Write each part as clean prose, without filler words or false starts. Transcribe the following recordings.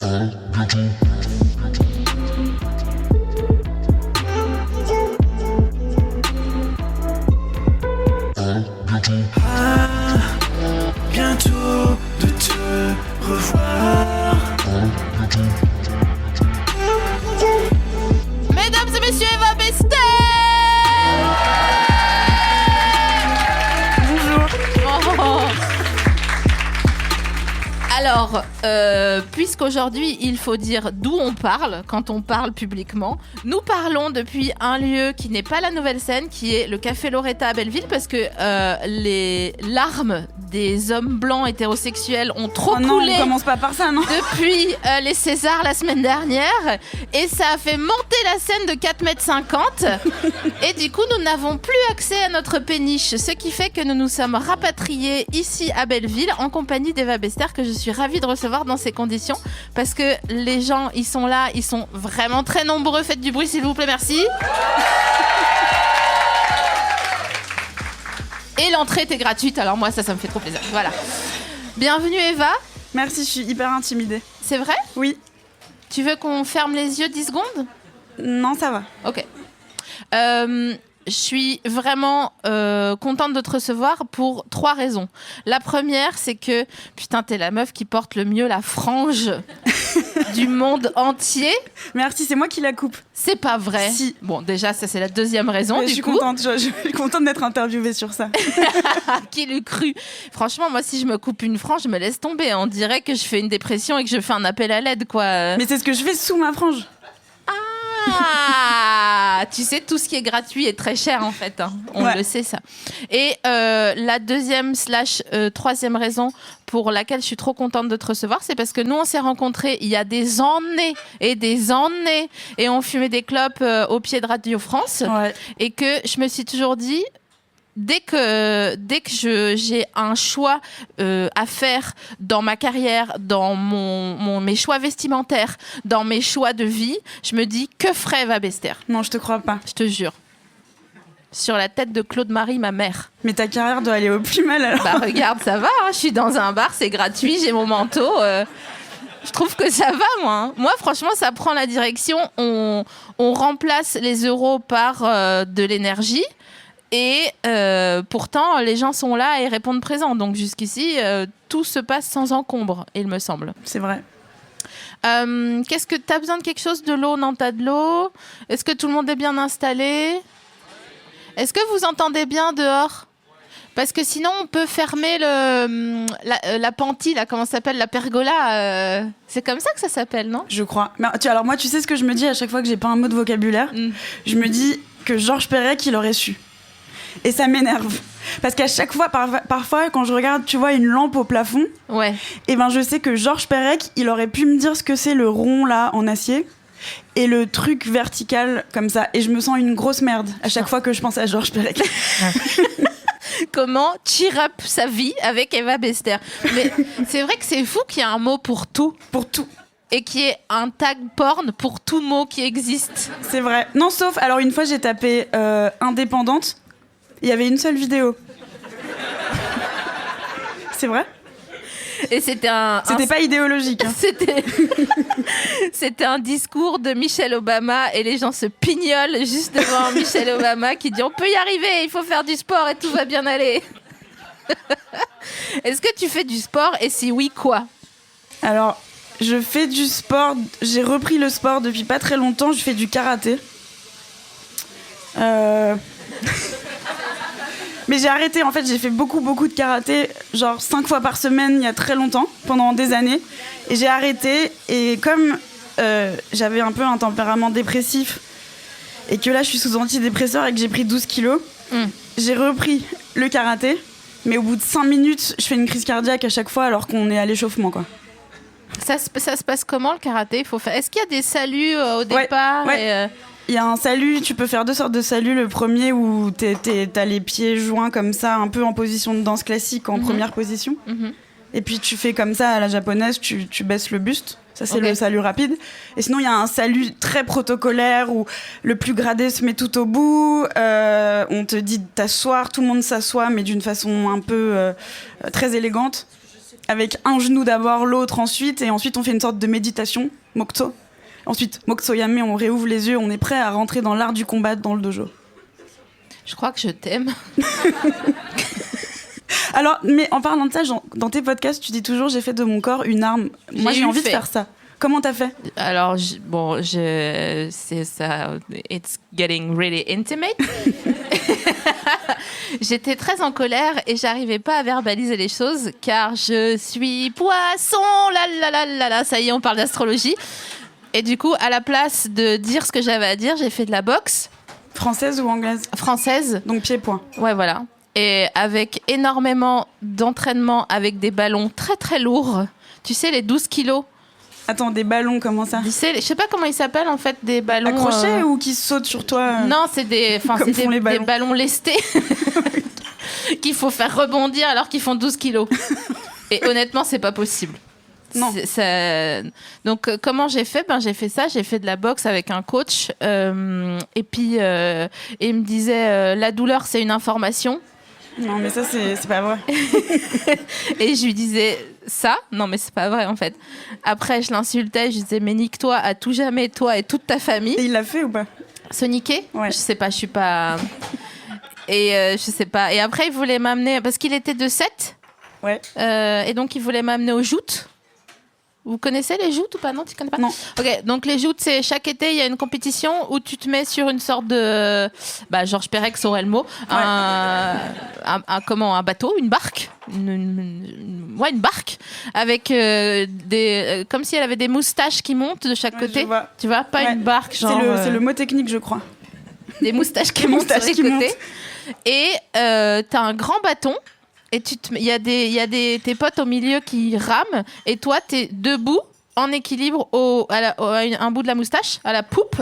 Bientôt de te revoir. Mesdames et messieurs, Eva Bester. Bonjour. Alors, puisqu'aujourd'hui, il faut dire d'où on parle quand on parle publiquement, nous parlons depuis un lieu qui n'est pas la Nouvelle-Scène, qui est le Café Loretta à Belleville, parce que les larmes des hommes blancs hétérosexuels ont trop Oh non, coulé on commence pas par ça, non? depuis les Césars la semaine dernière, et ça a fait monter la scène de 4,50 m. Et du coup, nous n'avons plus accès à notre péniche, ce qui fait que nous nous sommes rapatriés ici à Belleville en compagnie d'Eva Bester, que je suis ravie de recevoir dans ces conditions, parce que les gens, ils sont là, ils sont vraiment très nombreux. Faites du bruit, s'il vous plaît, merci. Et l'entrée était gratuite, alors moi, ça me fait trop plaisir. Voilà. Bienvenue, Eva. Merci, je suis hyper intimidée. C'est vrai ? Oui. Tu veux qu'on ferme les yeux 10 secondes ? Non, ça va. Ok. Je suis vraiment contente de te recevoir pour 3 raisons. La première, c'est que, putain, t'es la meuf qui porte le mieux la frange du monde entier. Merci, c'est moi qui la coupe. C'est pas vrai. Si. Bon, déjà, ça, c'est la deuxième raison. Je suis contente, je suis contente d'être interviewée sur ça. Qui l'eût cru ? Franchement, moi, si je me coupe une frange, je me laisse tomber. On dirait que je fais une dépression et que je fais un appel à l'aide, quoi. Mais c'est ce que je fais sous ma frange. Ah, tu sais, tout ce qui est gratuit est très cher en fait, hein. On le sait ça. Et la deuxième / troisième raison pour laquelle je suis trop contente de te recevoir, c'est parce que nous on s'est rencontrés il y a des années et des années et on fumait des clopes au pied de Radio France, et que je me suis toujours dit, dès que j'ai un choix à faire dans ma carrière, dans mes choix vestimentaires, dans mes choix de vie, je me dis, que ferait Eva Bester ? Non, je te crois pas. Je te jure. Sur la tête de Claude-Marie, ma mère. Mais ta carrière doit aller au plus mal alors. Bah regarde, ça va, hein, je suis dans un bar, c'est gratuit, j'ai mon manteau. Je trouve que ça va, moi. Hein. Moi, franchement, ça prend la direction. On remplace les euros par de l'énergie. Et pourtant, les gens sont là et répondent présent. Donc jusqu'ici, tout se passe sans encombre, il me semble. C'est vrai. Qu'est-ce que t'as besoin de quelque chose ? De l'eau ? Non, t'as de l'eau. Est-ce que tout le monde est bien installé ? Est-ce que vous entendez bien dehors ? Parce que sinon, on peut fermer la panty, là, comment ça s'appelle ? La pergola. C'est comme ça que ça s'appelle, non ? Je crois. Mais, alors moi, tu sais ce que je me dis à chaque fois que j'ai pas un mot de vocabulaire ? Je me dis que Georges Perec, il aurait su. Et ça m'énerve. Parce qu'à chaque fois, parfois, quand je regarde, tu vois, une lampe au plafond, et ben je sais que Georges Perec, il aurait pu me dire ce que c'est le rond, là, en acier, et le truc vertical, comme ça. Et je me sens une grosse merde à chaque fois que je pense à Georges Perec. Comment cheer up sa vie avec Eva Bester. Mais c'est vrai que c'est fou qu'il y ait un mot pour tout. Pour tout. Et qu'il y ait un tag porn pour tout mot qui existe. C'est vrai. Non, sauf, alors une fois, j'ai tapé indépendante. Il y avait une seule vidéo. C'est vrai ? Et c'était C'était pas idéologique. Hein. C'était un discours de Michelle Obama et les gens se pignolent juste devant Michelle Obama qui dit « On peut y arriver, il faut faire du sport et tout va bien aller. » Est-ce que tu fais du sport et si oui, quoi ? Alors, je fais du sport. J'ai repris le sport depuis pas très longtemps. Je fais du karaté. Mais j'ai arrêté, en fait, j'ai fait beaucoup de karaté, genre 5 fois par semaine, il y a très longtemps, pendant des années. Et j'ai arrêté, et comme j'avais un peu un tempérament dépressif, et que là, je suis sous antidépresseur et que j'ai pris 12 kilos, j'ai repris le karaté, mais au bout de 5 minutes, je fais une crise cardiaque à chaque fois, alors qu'on est à l'échauffement, quoi. Ça se passe comment, le karaté ? Est-ce qu'il y a des saluts au départ ? Il y a un salut, tu peux faire 2 sortes de saluts. Le premier où t'as les pieds joints comme ça, un peu en position de danse classique, en première position. Et puis tu fais comme ça à la japonaise, tu baisses le buste. Ça, c'est le salut rapide. Et sinon, il y a un salut très protocolaire où le plus gradé se met tout au bout. On te dit de t'asseoir, tout le monde s'assoit, mais d'une façon un peu très élégante. avec un genou d'abord, l'autre ensuite, et ensuite on fait une sorte de méditation, Mokto. Ensuite, Mokto Yame, on réouvre les yeux, on est prêt à rentrer dans l'art du combat dans le dojo. Je crois que je t'aime. Alors, mais en parlant de ça, dans tes podcasts, tu dis toujours j'ai fait de mon corps une arme. Moi, j'ai envie de faire ça. Comment t'as fait? Alors, c'est ça. It's getting really intimate. J'étais très en colère et j'arrivais pas à verbaliser les choses car je suis poisson. Là, ça y est, on parle d'astrologie. Et du coup, à la place de dire ce que j'avais à dire, j'ai fait de la boxe. Française ou anglaise? Française. Donc pied-point. Ouais, voilà. Et avec énormément d'entraînement avec des ballons très très lourds. Tu sais, les 12 kilos. Attends, des ballons, comment ça? Je sais pas comment ils s'appellent en fait, des ballons. Accrochés ou qui sautent sur toi Non, c'est des ballons lestés qu'il faut faire rebondir alors qu'ils font 12 kilos. Et honnêtement, c'est pas possible. Non. Donc, comment j'ai fait? J'ai fait ça, j'ai fait de la boxe avec un coach. Et puis, il me disait la douleur, c'est une information. Non, mais ça, c'est pas vrai. Et je lui disais ça? Non, mais c'est pas vrai en fait. Après, je l'insultais, je disais mais nique-toi à tout jamais, toi et toute ta famille. Et il l'a fait ou pas? Se niquer? Ouais. Je sais pas, je suis pas. Et je sais pas. Et après, il voulait m'amener, parce qu'il était de 7. Ouais. Et donc, il voulait m'amener aux joutes. Vous connaissez les joutes ou pas? Non, tu connais pas? Non. Ok, donc les joutes, c'est chaque été, il y a une compétition où tu te mets sur une sorte de... Georges Perec aurait le mot. Ouais. Un bateau, une barque. Une barque. Avec comme si elle avait des moustaches qui montent de chaque côté. Tu vois, pas une barque, genre... C'est le mot technique, je crois. Des moustaches qui montent sur les côtés. Et t'as un grand bâton. Et il y a tes potes au milieu qui rament et toi t'es debout en équilibre à un bout de la moustache, à la poupe.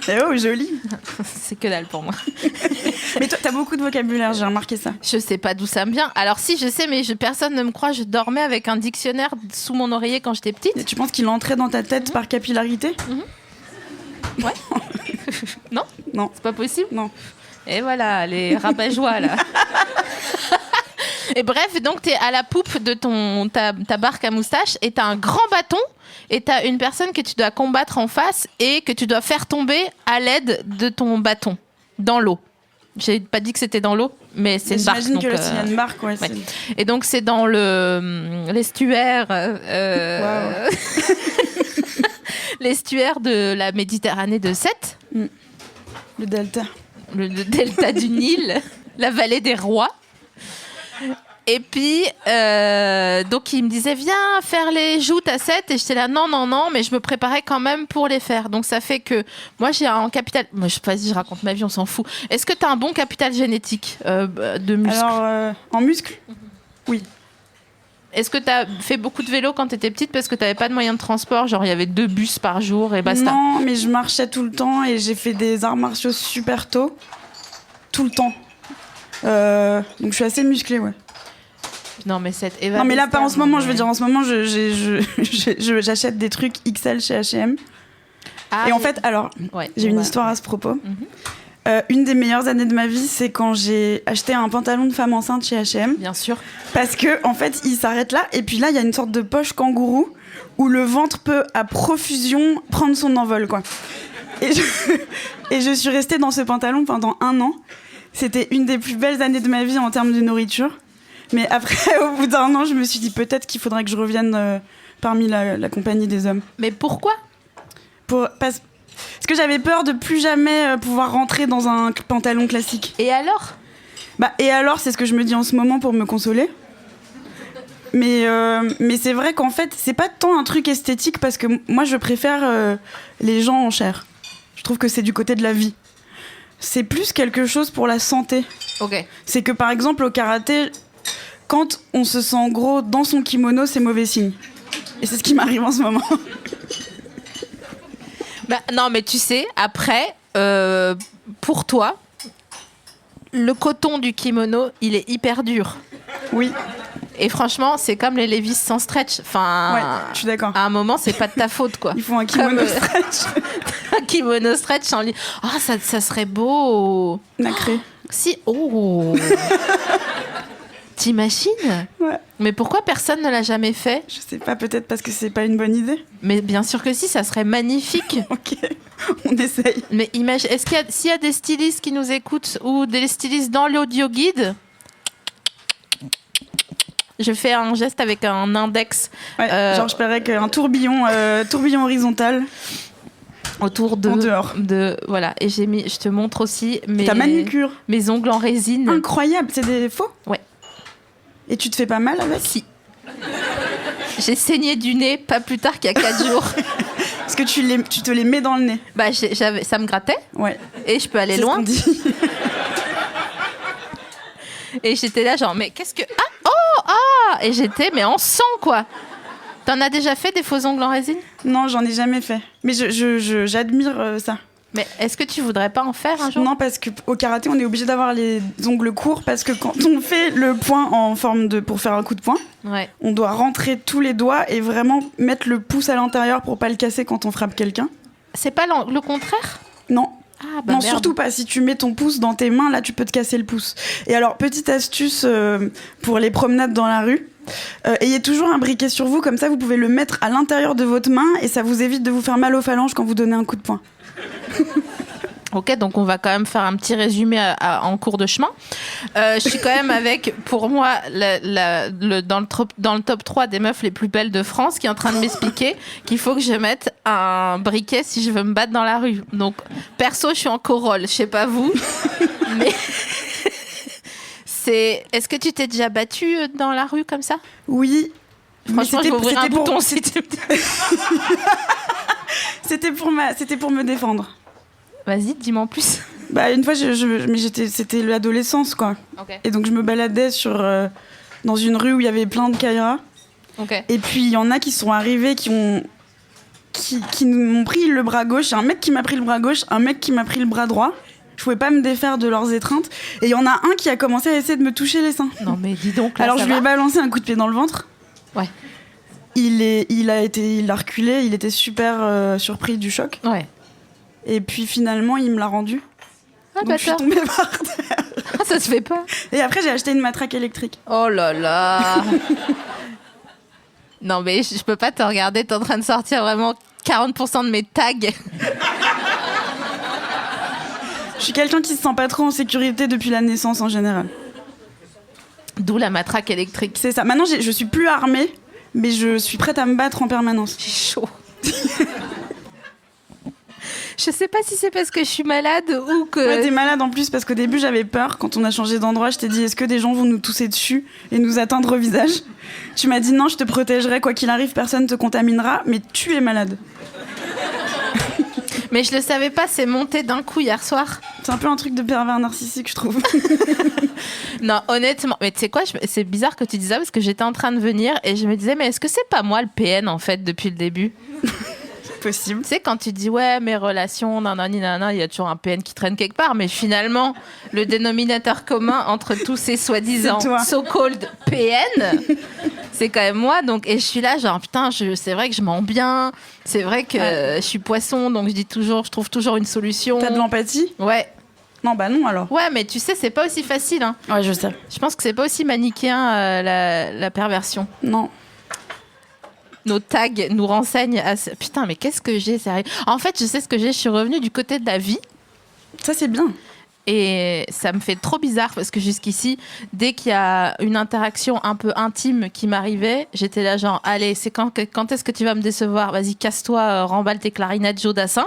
Oh, joli. C'est que dalle pour moi. Mais toi, t'as beaucoup de vocabulaire, j'ai remarqué ça. Je sais pas d'où ça me vient. Alors si, je sais, mais personne ne me croit. Je dormais avec un dictionnaire sous mon oreiller quand j'étais petite. Et tu penses qu'il entrait dans ta tête par capillarité? Ouais. Non. C'est pas possible. Non. Et voilà, les rabat-joie là. Et bref, donc t'es à la poupe de ta barque à moustache et t'as un grand bâton et t'as une personne que tu dois combattre en face et que tu dois faire tomber à l'aide de ton bâton dans l'eau. J'ai pas dit que c'était dans l'eau, mais c'est une barque. J'imagine que là, s'il y a une barque, ouais. Et donc c'est dans l'estuaire, l'estuaire de la Méditerranée de Sète. Le delta. Le delta du Nil, la vallée des rois. Et puis, donc il me disait viens faire les joutes à 7 et j'étais là non, mais je me préparais quand même pour les faire. Donc ça fait que moi j'ai un capital. Moi je raconte ma vie, on s'en fout. Est-ce que tu as un bon capital génétique de muscles? Alors, en muscles, oui. Est-ce que tu as fait beaucoup de vélo quand tu étais petite parce que tu n'avais pas de moyens de transport? Genre il y avait 2 bus par jour et basta. Non, mais je marchais tout le temps et j'ai fait des arts martiaux super tôt. Tout le temps. Donc je suis assez musclée, ouais. Non mais non mais là pas en ce moment, je veux dire en ce moment j'achète des trucs XL chez H&M. Et en fait alors j'ai une histoire à ce propos. Une des meilleures années de ma vie, c'est quand j'ai acheté un pantalon de femme enceinte chez H&M. Bien sûr. Parce que en fait il s'arrête là et puis là il y a une sorte de poche kangourou où le ventre peut à profusion prendre son envol quoi. Et je suis restée dans ce pantalon pendant 1 an. C'était une des plus belles années de ma vie en termes de nourriture. Mais après, au bout d'1 an, je me suis dit peut-être qu'il faudrait que je revienne parmi la compagnie des hommes. Mais pourquoi? Parce que j'avais peur de plus jamais pouvoir rentrer dans un pantalon classique. Et alors? Et alors, c'est ce que je me dis en ce moment pour me consoler. Mais c'est vrai qu'en fait, c'est pas tant un truc esthétique parce que moi, je préfère les gens en chair. Je trouve que c'est du côté de la vie. C'est plus quelque chose pour la santé. Ok. C'est que par exemple, au karaté... Quand on se sent gros dans son kimono, c'est mauvais signe. Et c'est ce qui m'arrive en ce moment. Non, mais tu sais, après, pour toi, le coton du kimono, il est hyper dur. Oui. Et franchement, c'est comme les Levi's sans stretch. Enfin, ouais, je suis d'accord. À un moment, c'est pas de ta faute, quoi. Il faut un kimono stretch. Un kimono stretch en lit. Ah, ça serait beau. Nacré. Si. Oh. T'imagines ? Ouais. Mais pourquoi personne ne l'a jamais fait ? Je sais pas, peut-être parce que c'est pas une bonne idée. Mais bien sûr que si, ça serait magnifique. Ok, on essaye. Mais imagine, s'il y a des stylistes qui nous écoutent ou des stylistes dans l'audio guide, je fais un geste avec un index. Ouais, Georges Perec, un tourbillon horizontal. Autour de. En dehors. Voilà. Et je te montre aussi Ta manucure. mes ongles en résine. Incroyable, c'est des faux ? Ouais. Et tu te fais pas mal avec ? Si. J'ai saigné du nez pas plus tard qu'il y a 4 jours. Parce que tu te les mets dans le nez. Bah, ça me grattait. Ouais. Et je peux aller C'est loin. ce qu'on dit. Et j'étais là genre, mais qu'est-ce que... Et j'étais, mais en sang, quoi. T'en as déjà fait des faux ongles en résine ? Non, j'en ai jamais fait. Mais j'admire ça. Mais est-ce que tu voudrais pas en faire un jour ? Non, parce qu'au karaté, on est obligé d'avoir les ongles courts parce que quand on fait le poing en forme pour faire un coup de poing, ouais. On doit rentrer tous les doigts et vraiment mettre le pouce à l'intérieur pour pas le casser quand on frappe quelqu'un. C'est pas le contraire ? Non. Ah, bah non, merde. surtout pas. Si tu mets ton pouce dans tes mains, là, tu peux te casser le pouce. Et alors, petite astuce pour les promenades dans la rue. Ayez toujours un briquet sur vous, comme ça, vous pouvez le mettre à l'intérieur de votre main et ça vous évite de vous faire mal aux phalanges quand vous donnez un coup de poing. Ok, donc on va quand même faire un petit résumé en cours de chemin. Je suis quand même avec, pour moi, dans le top 3 des meufs les plus belles de France, qui est en train de m'expliquer qu'il faut que je mette un briquet si je veux me battre dans la rue. Donc, perso, je suis en corolle. Je sais pas vous, mais... Est-ce que tu t'es déjà battue dans la rue comme ça ? Oui. Franchement, je vais ouvrir un bouton si tu me dis. C'était pour me défendre. Vas-y, dis-moi en plus. Bah, une fois, c'était l'adolescence, quoi. Okay. Et donc, je me baladais dans une rue où il y avait plein de Kairas. Okay. Et puis, il y en a qui sont arrivés, qui m'ont pris le bras gauche. Un mec qui m'a pris le bras gauche, un mec qui m'a pris le bras droit. Je pouvais pas me défaire de leurs étreintes. Et il y en a un qui a commencé à essayer de me toucher les seins. Non, mais dis donc. Là, alors, je lui ai balancé un coup de pied dans le ventre. Ouais. Il a reculé, il était super surpris du choc. Ouais. Et puis finalement, il me l'a rendu. Ah, donc je suis tombée par terre. Ça se fait pas. Et après, j'ai acheté une matraque électrique. Oh là là. Non, mais je peux pas te regarder, t'es en train de sortir vraiment 40% de mes tags. Je suis quelqu'un qui se sent pas trop en sécurité depuis la naissance en général. D'où la matraque électrique. C'est ça. Maintenant, je suis plus armée, mais je suis prête à me battre en permanence. J'ai chaud. Je sais pas si c'est parce que je suis malade ou que... Ouais, t'es malade en plus parce qu'au début j'avais peur. Quand on a changé d'endroit, je t'ai dit est-ce que des gens vont nous tousser dessus et nous atteindre au visage ? Tu m'as dit non, je te protégerai, quoi qu'il arrive, personne te contaminera, mais tu es malade. Mais je le savais pas, c'est monté d'un coup hier soir. C'est un peu un truc de pervers narcissique, je trouve. Non, honnêtement, mais tu sais quoi, c'est bizarre que tu dises ça parce que j'étais en train de venir et je me disais mais est-ce que c'est pas moi le PN en fait depuis le début ? Possible. Tu sais, quand tu dis ouais, mes relations, nanani, nanana, il y a toujours un PN qui traîne quelque part, mais finalement, le dénominateur commun entre tous ces soi-disant so-called PN, c'est quand même moi. Donc, et je suis là, genre putain, c'est vrai que je mens bien, c'est vrai que je suis poisson, donc je trouve toujours une solution. T'as de l'empathie ? Ouais. Non, bah non alors. Ouais, mais tu sais, c'est pas aussi facile. Hein. Ouais, je sais. Je pense que c'est pas aussi manichéen la perversion. Non. Nos tags nous renseignent à... Putain, mais qu'est-ce que j'ai, sérieux ? En fait, je sais ce que j'ai, je suis revenue du côté de la vie. Ça, c'est bien. Et ça me fait trop bizarre parce que jusqu'ici, dès qu'il y a une interaction un peu intime qui m'arrivait, j'étais là genre, allez, c'est quand est-ce que tu vas me décevoir ? Vas-y, casse-toi, remballe tes clarinettes, Joe Dassin.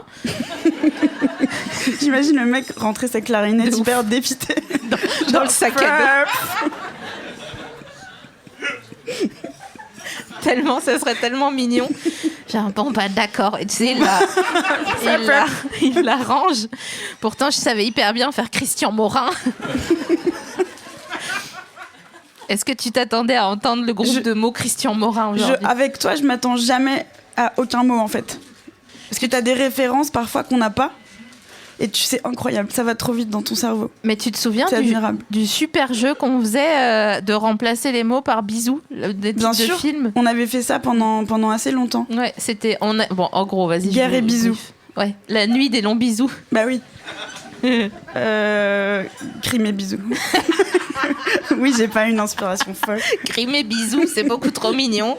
J'imagine le mec rentrer sa clarinette hyper dépité. Dans le sac à dos. Tellement, ça serait tellement mignon. Genre, bon, bah d'accord. Et tu sais, il l'arrange. Pourtant, je savais hyper bien faire Christian Morin. Est-ce que tu t'attendais à entendre le groupe de mots Christian Morin aujourd'hui ? Avec toi, je m'attends jamais à aucun mot, en fait. Parce que tu as des références parfois qu'on n'a pas. Et c'est incroyable, ça va trop vite dans ton cerveau. Mais tu te souviens du super jeu qu'on faisait de remplacer les mots par bisous, des titres de films ? On avait fait ça pendant assez longtemps. Ouais, c'était... Bon, en gros, vas-y. Guerre et bisous. Ouais, la nuit des longs bisous. Bah oui. Crime et bisous. Oui, j'ai pas une inspiration folle. Grimer bisous, c'est beaucoup trop mignon.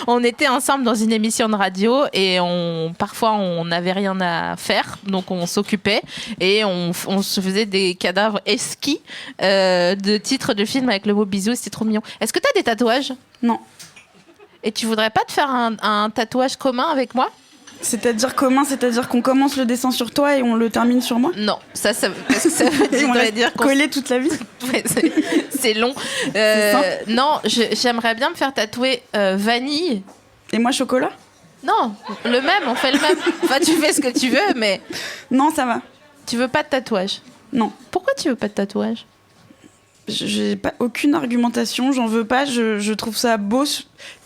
On était ensemble dans une émission de radio et parfois on n'avait rien à faire, donc on s'occupait et on se faisait des cadavres esquis de titres de films avec le mot bisous, c'était trop mignon. Est-ce que tu as des tatouages ? Non. Et tu voudrais pas te faire un tatouage commun avec moi ? C'est-à-dire commun, c'est-à-dire qu'on commence le dessin sur toi et on le termine sur moi ? Non, parce que ça veut dire qu'on coller toute la vie. Ouais, c'est long. Non, j'aimerais bien me faire tatouer vanille. Et moi chocolat ? Non, le même, on fait le même. Enfin, tu fais ce que tu veux, mais... Non, ça va. Tu veux pas de tatouage ? Non. Pourquoi tu veux pas de tatouage ? J'ai pas aucune argumentation, j'en veux pas, je trouve ça beau.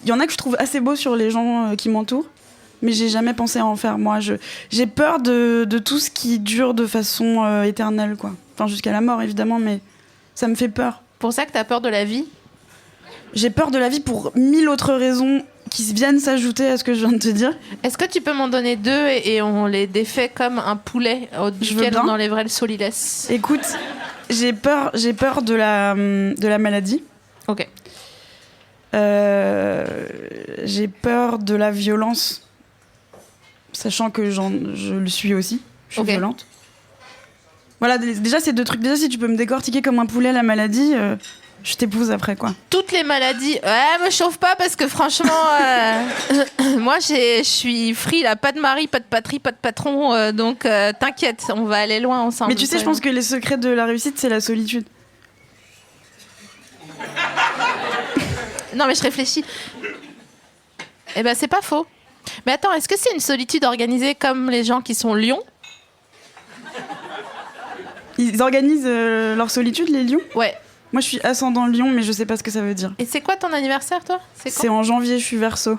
Il y en a que je trouve assez beau sur les gens qui m'entourent. Mais j'ai jamais pensé à en faire, moi. J'ai peur de tout ce qui dure de façon éternelle, quoi. Enfin, jusqu'à la mort, évidemment, mais ça me fait peur. Pour ça que t'as peur de la vie ? J'ai peur de la vie pour 1000 autres raisons qui viennent s'ajouter à ce que je viens de te dire. Est-ce que tu peux m'en donner 2 et on les défait comme un poulet duquel on enlèverait le solilès ? Écoute, j'ai peur de la maladie. Ok. J'ai peur de la violence. Sachant que je le suis aussi. Je suis violente. Voilà, déjà ces 2 trucs. Déjà, si tu peux me décortiquer comme un poulet la maladie, je t'épouse après, quoi. Toutes les maladies. Ouais, me chauffe pas parce que franchement, moi, je suis free, là. Pas de mari, pas de patrie, pas de patron. Donc, t'inquiète, on va aller loin ensemble. Mais tu sais, je pense que les secrets de la réussite, c'est la solitude. Non, mais je réfléchis. Eh ben, c'est pas faux. Mais attends, est-ce que c'est une solitude organisée comme les gens qui sont lions ? Ils organisent leur solitude, les lions ? Ouais. Moi, je suis ascendant lion, mais je sais pas ce que ça veut dire. Et c'est quoi ton anniversaire, toi ? C'est en janvier, je suis Verseau.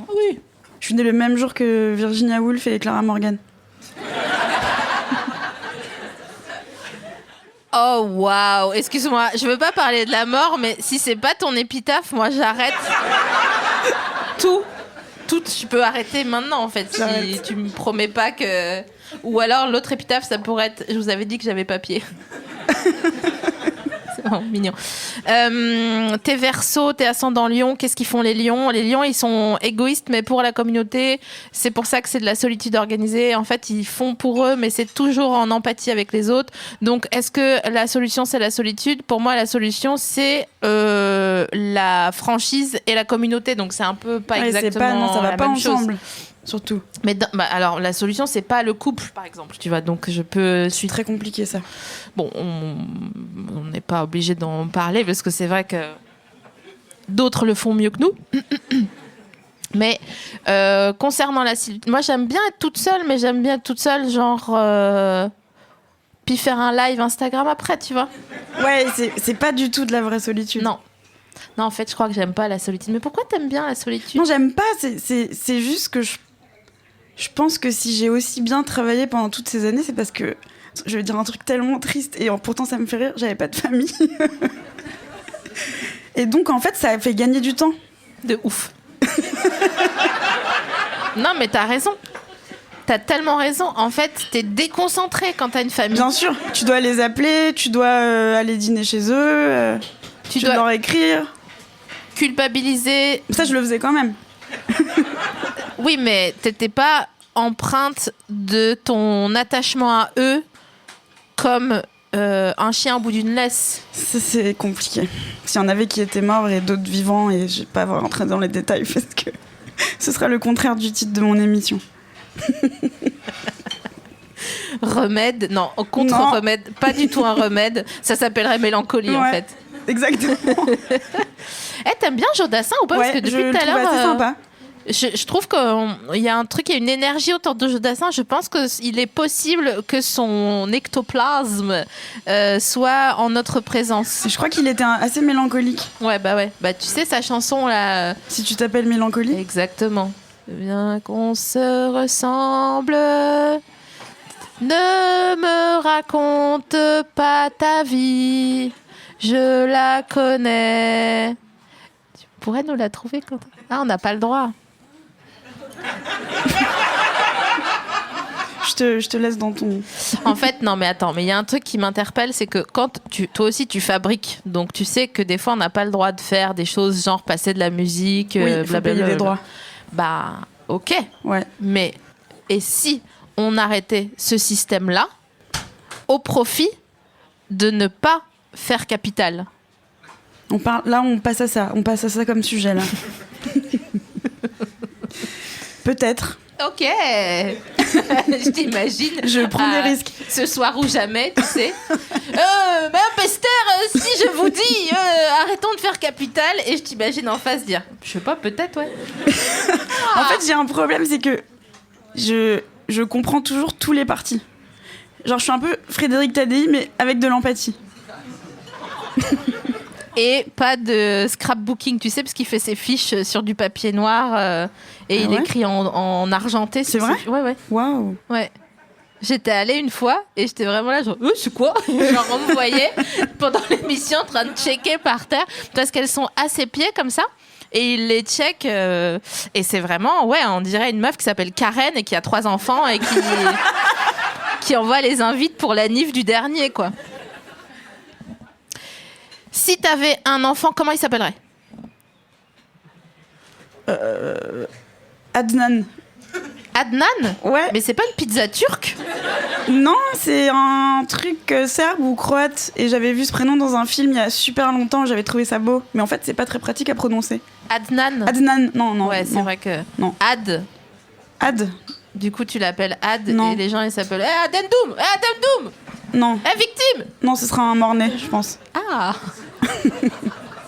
Oui. Je suis née le même jour que Virginia Woolf et Clara Morgan. Oh, waouh. Excuse-moi, je veux pas parler de la mort, mais si c'est pas ton épitaphe, moi, j'arrête tout. Tu peux arrêter maintenant, en fait, si tu me promets pas que... Ou alors, l'autre épitaphe, ça pourrait être... Je vous avais dit que j'avais papier. C'est vraiment mignon. T'es Verseau, t'es ascendant Lion. Qu'est-ce qu'ils font, les lions ? Les lions, ils sont égoïstes, mais pour la communauté. C'est pour ça que c'est de la solitude organisée. En fait, ils font pour eux, mais c'est toujours en empathie avec les autres. Donc, est-ce que la solution, c'est la solitude ? Pour moi, la solution, c'est la franchise et la communauté. Donc, c'est un peu pas exactement ça va la pas même ensemble. chose. Surtout. Mais alors, la solution, c'est pas le couple, par exemple. Tu vois, donc je peux... C'est très compliqué, ça. Bon, on n'est pas obligé d'en parler parce que c'est vrai que d'autres le font mieux que nous. Mais concernant la solitude, moi, j'aime bien être toute seule, mais j'aime bien être toute seule, genre... puis faire un live Instagram après, tu vois. Ouais, c'est pas du tout de la vraie solitude. Non, en fait, je crois que j'aime pas la solitude. Mais pourquoi t'aimes bien la solitude ? Non, j'aime pas. C'est juste que je pense que si j'ai aussi bien travaillé pendant toutes ces années, c'est parce que, je vais dire un truc tellement triste, et pourtant ça me fait rire, j'avais pas de famille. Et donc, en fait, ça a fait gagner du temps. De ouf. Non, mais t'as raison. T'as tellement raison. En fait, t'es déconcentré quand t'as une famille. Bien sûr, tu dois les appeler, tu dois aller dîner chez eux, tu dois leur écrire. Culpabiliser. Ça, je le faisais quand même. Oui, mais t'étais pas empreinte de ton attachement à eux comme un chien au bout d'une laisse. Ça, c'est compliqué. S'il y en avait qui étaient morts et d'autres vivants, et je vais pas rentrer dans les détails parce que ce sera le contraire du titre de mon émission. Remède, non, contre-remède, pas du tout un remède. Ça s'appellerait mélancolie, en fait. Exactement. T'aimes bien Jodassin ou pas ? Parce que depuis tout à l'heure, assez sympa. Je trouve qu'il y a un truc, il y a une énergie autour de Jodassin. Je pense qu'il est possible que son ectoplasme soit en notre présence. Je crois qu'il était assez mélancolique. Ouais. Bah, tu sais, sa chanson, là... Si tu t'appelles Mélancolie. Exactement. Bien qu'on se ressemble, ne me raconte pas ta vie, je la connais. Tu pourrais nous la trouver quand... Ah, on n'a pas le droit. Je te laisse dans ton... En fait, non, mais attends, mais il y a un truc qui m'interpelle, c'est que quand toi aussi tu fabriques, donc tu sais que des fois on n'a pas le droit de faire des choses genre passer de la musique, Oui, il faut payer des droits. Bah, ok. Ouais. Mais, et si on arrêtait ce système-là au profit de ne pas faire capital? Là, on passe à ça. On passe à ça comme sujet, là. Peut-être. Ok. Je t'imagine. Je prends des risques. Ce soir ou jamais, tu sais. Madame Pester, si je vous dis, arrêtons de faire capital, et je t'imagine en face dire, je sais pas, peut-être, ouais. En fait, j'ai un problème, c'est que je comprends toujours tous les partis. Genre, je suis un peu Frédéric Tadei, mais avec de l'empathie. Et pas de scrapbooking, tu sais, parce qu'il fait ses fiches sur du papier noir et il écrit en argenté. C'est vrai ? Ouais. Waouh. Ouais. J'étais allée une fois et j'étais vraiment là, genre, c'est quoi ? Genre, on me voyait pendant l'émission en train de checker par terre parce qu'elles sont à ses pieds comme ça. Et il les check et c'est vraiment, ouais, on dirait une meuf qui s'appelle Karen et qui a 3 enfants et qui envoie les invites pour la nif du dernier, quoi. Si t'avais un enfant, comment il s'appellerait ? Adnan. Adnan ? Ouais. Mais c'est pas une pizza turque ? Non, c'est un truc serbe ou croate. Et j'avais vu ce prénom dans un film il y a super longtemps. J'avais trouvé ça beau. Mais en fait, c'est pas très pratique à prononcer. Adnan ? Adnan, non. Ouais, c'est vrai que... Non. Ad. Du coup, tu l'appelles Ad non. Et les gens, ils s'appellent Adendoum ! Adendoum ! Non. Victime ! Non, ce sera un mort-né, je pense. Ah.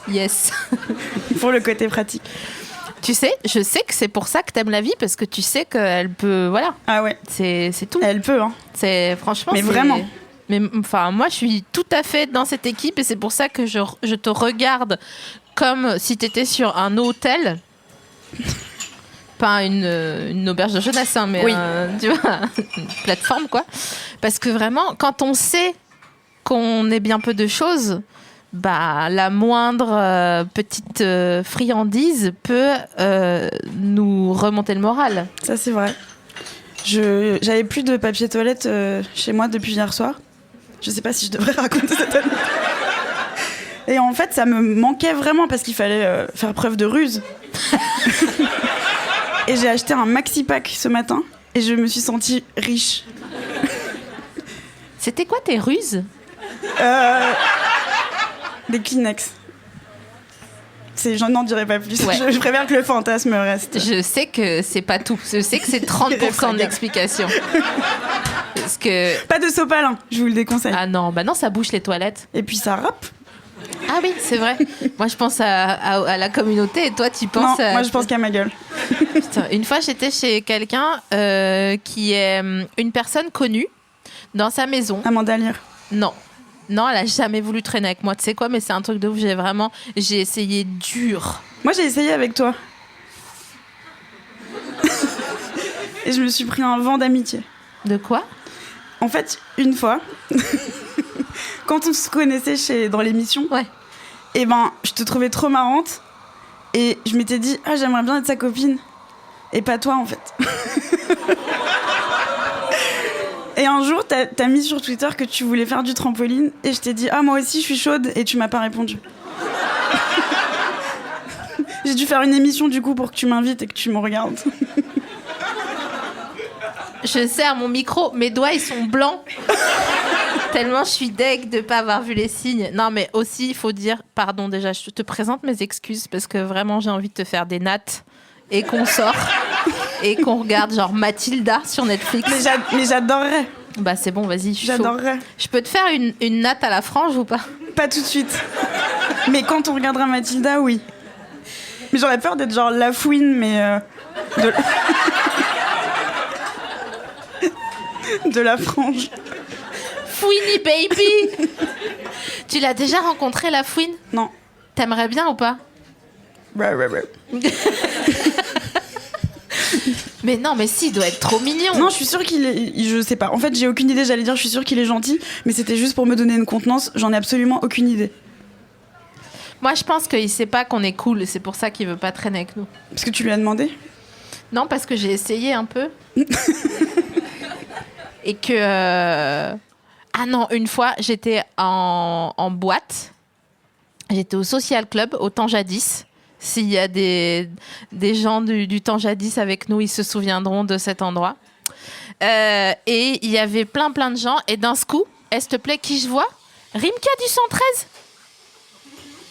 Yes. Pour le côté pratique. Tu sais, je sais que c'est pour ça que t'aimes la vie, parce que tu sais qu'elle peut... Voilà. Ah ouais. C'est tout. Elle peut, hein. C'est, franchement, mais vraiment. Mais enfin, moi, je suis tout à fait dans cette équipe, et c'est pour ça que je te regarde comme si t'étais sur un hôtel. Pas une auberge de jeunesse, hein, mais oui. Tu vois, une plateforme, quoi. Parce que vraiment, quand on sait qu'on est bien peu de choses, bah, la moindre petite friandise peut nous remonter le moral. Ça, c'est vrai. J'avais plus de papier toilette chez moi depuis hier soir. Je sais pas si je devrais raconter cette anecdote. Et en fait, ça me manquait vraiment parce qu'il fallait faire preuve de ruse. Et j'ai acheté un maxi-pack ce matin et je me suis sentie riche. C'était quoi tes ruses ? Des Kleenex. Je n'en dirai pas plus. Ouais. Je préfère que le fantasme reste. Je sais que c'est pas tout. Je sais que c'est 30% de l'explication. Parce que... Pas de sopalin, je vous le déconseille. Ah non, bah non, ça bouche les toilettes. Et puis ça râpe. Ah oui, c'est vrai. Moi, je pense à la communauté et toi, tu penses non, moi, je pense qu'à ma gueule. Putain, une fois, j'étais chez quelqu'un qui est une personne connue dans sa maison. Amanda Lear. Non, elle a jamais voulu traîner avec moi. Tu sais quoi, mais c'est un truc de ouf. J'ai essayé dur. Moi, j'ai essayé avec toi. Et je me suis pris un vent d'amitié. De quoi ? En fait, une fois, quand on se connaissait dans l'émission, ouais. Et ben, je te trouvais trop marrante. Et je m'étais dit, j'aimerais bien être sa copine. Et pas toi, en fait. Et un jour, t'as mis sur Twitter que tu voulais faire du trampoline. Et je t'ai dit, moi aussi, je suis chaude. Et tu m'as pas répondu. J'ai dû faire une émission, du coup, pour que tu m'invites et que tu me regardes. Je serre mon micro, mes doigts, ils sont blancs. Tellement je suis deg de pas avoir vu les signes. Non, mais aussi, il faut dire, pardon, déjà, je te présente mes excuses parce que vraiment, j'ai envie de te faire des nattes et qu'on sort et qu'on regarde genre Mathilda sur Netflix. Mais j'adorerais. Bah, c'est bon, vas-y, je suis j'adorerais. Chaud. Je peux te faire une natte à la frange ou pas ? Pas tout de suite. Mais quand on regardera Mathilda, oui. Mais j'aurais peur d'être genre la fouine, mais de la frange. Fouini baby. Tu l'as déjà rencontré, la fouine ? Non. T'aimerais bien ou pas ? Mais non, mais si, il doit être trop mignon. Non, je suis sûre qu'il est... Je sais pas. En fait, j'ai aucune idée, j'allais dire je suis sûre qu'il est gentil, mais c'était juste pour me donner une contenance, j'en ai absolument aucune idée. Moi, je pense qu'il sait pas qu'on est cool, et c'est pour ça qu'il veut pas traîner avec nous. Parce que tu lui as demandé ? Non, parce que j'ai essayé un peu. Et que... Ah non, une fois, j'étais en boîte. J'étais au Social Club, au temps jadis. S'il y a des gens du temps jadis avec nous, ils se souviendront de cet endroit. Et il y avait plein de gens. Et d'un coup, s'il te plaît, qui je vois ? Rimka du 113.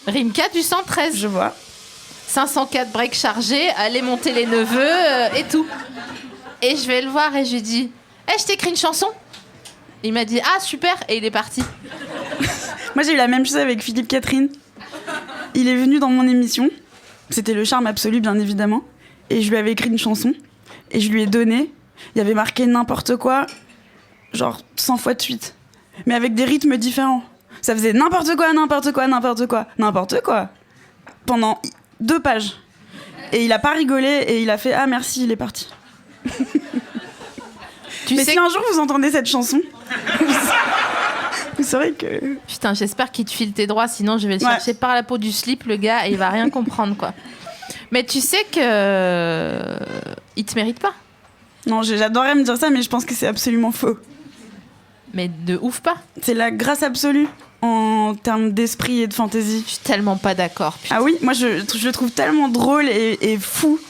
Rimka du 113. Je vois. 504 breaks chargés, aller monter les neveux et tout. Et je vais le voir et je lui dis « je t'écris une chanson ?» Il m'a dit « Ah, super !» Et il est parti. Moi, j'ai eu la même chose avec Philippe Catherine. Il est venu dans mon émission. C'était le charme absolu, bien évidemment. Et je lui avais écrit une chanson. Et je lui ai donné. Il y avait marqué n'importe quoi, genre 100 fois de suite. Mais avec des rythmes différents. Ça faisait n'importe quoi, n'importe quoi, n'importe quoi, n'importe quoi. Pendant 2 pages. Et il a pas rigolé et il a fait « Ah, merci », il est parti. Mais si un jour vous entendez cette chanson, vous saurez que... Putain, j'espère qu'il te file tes droits, sinon je vais le chercher par la peau du slip, le gars, et il va rien comprendre, quoi. Mais tu sais que... il te mérite pas. Non, j'adorerais me dire ça, mais je pense que c'est absolument faux. Mais de ouf pas. C'est la grâce absolue en termes d'esprit et de fantaisie. Je suis tellement pas d'accord. Putain. Ah oui, moi je le trouve tellement drôle et fou.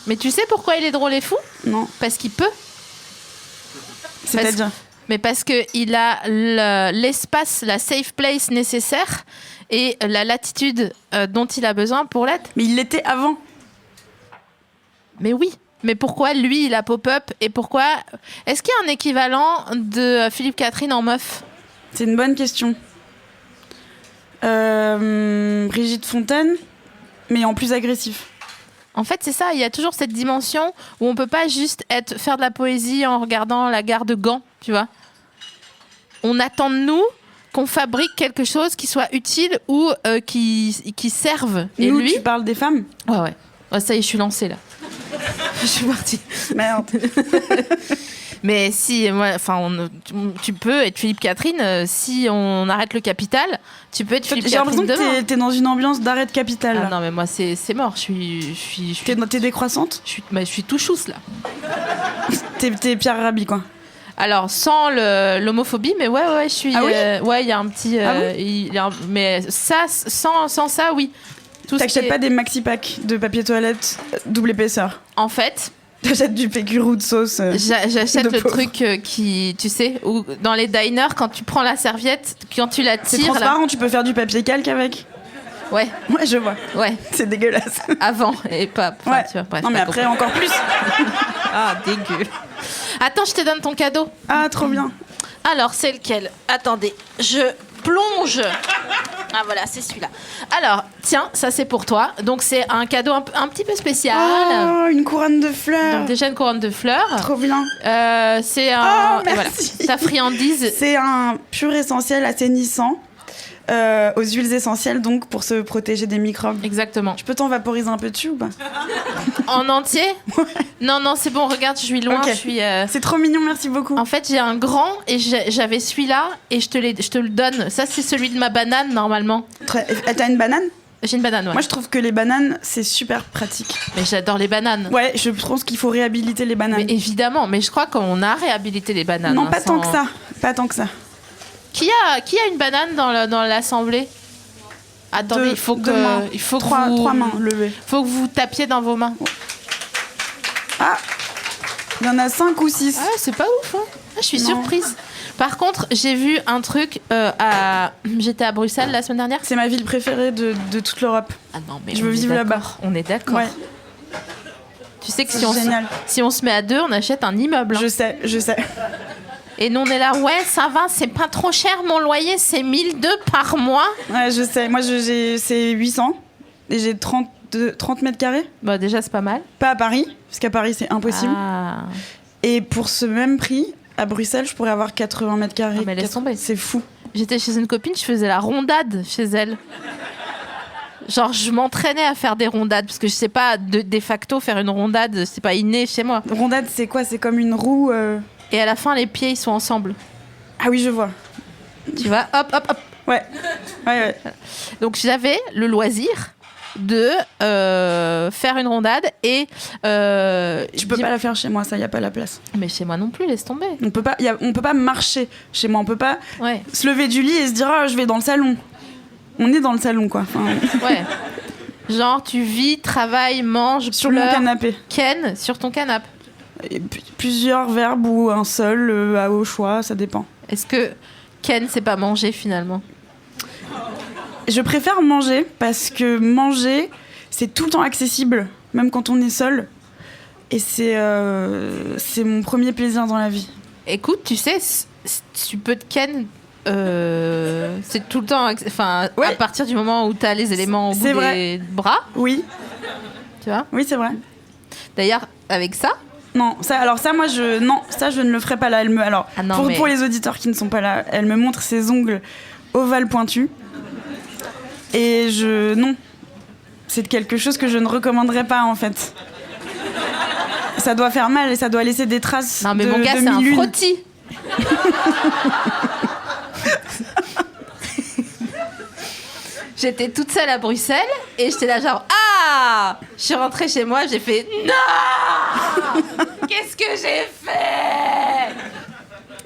Mais tu sais pourquoi il est drôle et fou ? Non. Parce qu'il peut. C'est-à-dire ? Mais parce qu'il a l'espace, la safe place nécessaire et la latitude dont il a besoin pour l'être. Mais il l'était avant. Mais oui. Mais pourquoi lui, il a pop-up et pourquoi... Est-ce qu'il y a un équivalent de Philippe Catherine en meuf ? C'est une bonne question. Brigitte Fontaine, mais en plus agressif. En fait, c'est ça. Il y a toujours cette dimension où on peut pas juste faire de la poésie en regardant la gare de Gand, tu vois. On attend de nous qu'on fabrique quelque chose qui soit utile ou qui serve. Et nous, lui... tu parles des femmes ? Ouais. Oh, ça y est, je suis lancée, là. Je suis partie. Merde. Mais si, tu peux être Philippe Catherine, si on arrête le Capital, tu peux être Philippe Catherine demain. J'ai l'impression que t'es dans une ambiance d'arrêt de Capital. Ah non, mais moi, c'est mort. T'es décroissante ? Je suis tout chousse, là. T'es Pierre Rabhi, quoi. Alors, sans l'homophobie, mais ouais, je suis... Ah oui ouais, il y a un petit... mais ça, sans ça, oui. T'achètes pas des maxi-packs de papier toilette double épaisseur ? En fait... T'achètes du pécurou de sauce. J'achète le truc qui, tu sais, où dans les diners, quand tu prends la serviette, quand tu la tires... C'est transparent, là, tu peux faire du papier calque avec ? Ouais. Ouais, je vois. Ouais. C'est dégueulasse. Avant, et pas... Ouais. Tu vois, bref, non, mais après, encore plus. Ah, dégueu. Attends, je te donne ton cadeau. Ah, trop bien. Alors, c'est lequel ? Attendez, je plonge. Ah voilà, c'est celui-là. Alors, tiens, ça c'est pour toi. Donc c'est un cadeau un petit peu spécial. Oh, une couronne de fleurs. Donc déjà une couronne de fleurs. Trop bien. C'est un... Oh, merci. Voilà, ta friandise. C'est un pur essentiel assainissant. Aux huiles essentielles, donc, pour se protéger des microbes. Exactement. Je peux t'en vaporiser un peu dessus ou pas ? En entier ? Ouais. Non, c'est bon, regarde, je suis loin. Okay. Je suis, C'est trop mignon, merci beaucoup. En fait, j'ai un grand et j'avais celui-là et je te le donne. Ça, c'est celui de ma banane, normalement. T'as une banane ? J'ai une banane, ouais. Moi, je trouve que les bananes, c'est super pratique. Mais j'adore les bananes. Ouais, je pense qu'il faut réhabiliter les bananes. Mais évidemment, mais je crois qu'on a réhabilité les bananes. Non, pas tant que ça. Pas tant que ça. Qui a une banane dans l'assemblée ? Attendez, il faut que trois mains levées. Faut que vous tapiez dans vos mains. Ah, il y en a 5 ou 6. Ah, c'est pas ouf, hein. Ah, je suis surprise. Par contre, j'ai vu un truc j'étais à Bruxelles la semaine dernière. C'est ma ville préférée de toute l'Europe. Ah non, mais je veux vivre là-bas. On est d'accord. Ouais. Tu sais que si on se met à 2, on achète un immeuble. Hein. Je sais. Et nous, on est là, ouais, ça va, c'est pas trop cher, mon loyer, c'est 1002 par mois. Ouais, je sais. Moi, c'est 800 et j'ai 30 mètres carrés. Bah, déjà, c'est pas mal. Pas à Paris, parce qu'à Paris, c'est impossible. Ah. Et pour ce même prix, à Bruxelles, je pourrais avoir 80 mètres carrés. Ah, mais laisse tomber. C'est fou. J'étais chez une copine, je faisais la rondade chez elle. Genre, je m'entraînais à faire des rondades, parce que je sais pas, de facto, faire une rondade, c'est pas inné chez moi. Rondade, c'est quoi ? C'est comme une roue... Et à la fin, les pieds, ils sont ensemble. Ah oui, je vois. Tu vois ? Hop. Ouais. Donc, j'avais le loisir de faire une rondade et... Tu peux pas la faire chez moi, ça, y a pas la place. Mais chez moi non plus, laisse tomber. On peut pas marcher chez moi, on peut pas Ouais. se lever du lit et se dire « je vais dans le salon ». On est dans le salon, quoi. Enfin, Ouais. Genre, tu vis, travailles, manges, sur pleures, mon canapé. Ken, sur ton canapé. Et plusieurs verbes ou un seul, au choix, ça dépend. Est-ce que Ken, c'est pas manger finalement? Je préfère manger parce que manger, c'est tout le temps accessible, même quand on est seul. Et c'est mon premier plaisir dans la vie. Écoute, tu sais, tu peux te Ken... c'est tout le temps, enfin, Ouais. à partir du moment où tu as les éléments au bout des bras, Oui, tu vois. oui, c'est vrai. D'ailleurs, avec ça, Non, ça, moi, je ne le ferai pas là. Ah non, pour les auditeurs qui ne sont pas là, elle me montre ses ongles ovales pointus. Et non, c'est quelque chose que je ne recommanderais pas, en fait. Ça doit faire mal et ça doit laisser des traces. non mais de, mon gars, de c'est un mi-lune. frottis. J'étais toute seule à Bruxelles et j'étais là genre je suis rentrée chez moi, j'ai fait non, qu'est-ce que j'ai fait?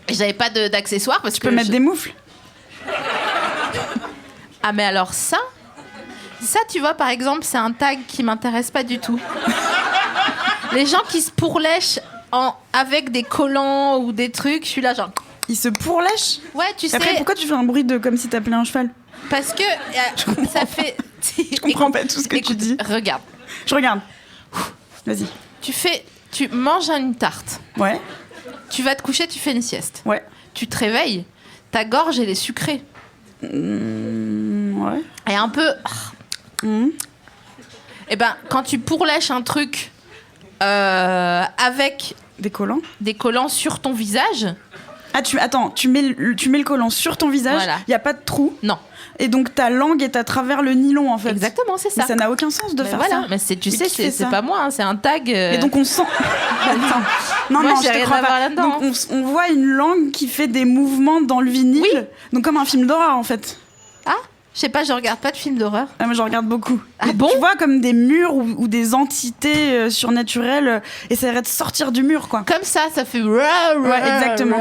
Et j'avais pas d'accessoires parce Tu peux mettre des moufles. Ah mais alors ça tu vois par exemple, c'est un tag qui m'intéresse pas du tout. Les gens qui se pourlèchent avec des collants ou des trucs, je suis là genre... Ils se pourlèchent. Ouais, tu sais... Après, pourquoi tu fais un bruit comme si t'appelais un cheval? Parce que ça fait... Je comprends pas tout ce que tu dis. Regarde. Je regarde. Vas-y. Tu manges une tarte. Ouais, Tu vas te coucher, tu fais une sieste. ouais. Tu te réveilles, ta gorge, elle est sucrée. Ouais. Et un peu... Mmh. Et ben, quand tu pourlèches un truc avec Des collants. des collants sur ton visage... Ah, tu mets le collant sur ton visage, Voilà. il n'y a pas de trou, Non. et donc ta langue est à travers le nylon, en fait. Exactement, c'est ça. Mais ça n'a aucun sens de Mais faire voilà. ça. Mais tu Mais sais, qui fait c'est ça pas moi, hein, c'est un tag. Et donc on sent... Attends. Non, Moi, non, j'ai je te rien crois à voir pas. là-dedans, Donc on voit une langue qui fait des mouvements dans le vinyle, Oui. donc comme un film d'horreur, en fait. Ah, je sais pas, je regarde pas de films d'horreur. Ah, moi, je regarde beaucoup. Ah Mais bon? Tu vois comme des murs ou des entités surnaturelles essaieraient de sortir du mur, quoi. Comme ça fait... Ouais, exactement.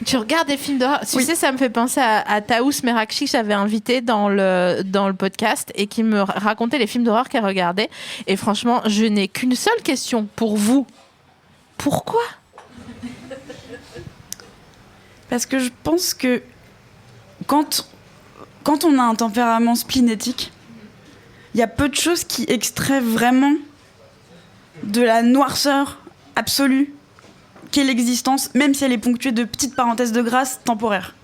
Tu regardes des films d'horreur. Tu Oui. sais, ça me fait penser à Taous Merakchi que j'avais invité dans le podcast et qui me racontait les films d'horreur qu'elle regardait. Et franchement, je n'ai qu'une seule question pour vous. Pourquoi? Parce que je pense que quand on a un tempérament splénétique, il y a peu de choses qui extraient vraiment de la noirceur absolue qu'est l'existence, même si elle est ponctuée de petites parenthèses de grâce temporaires.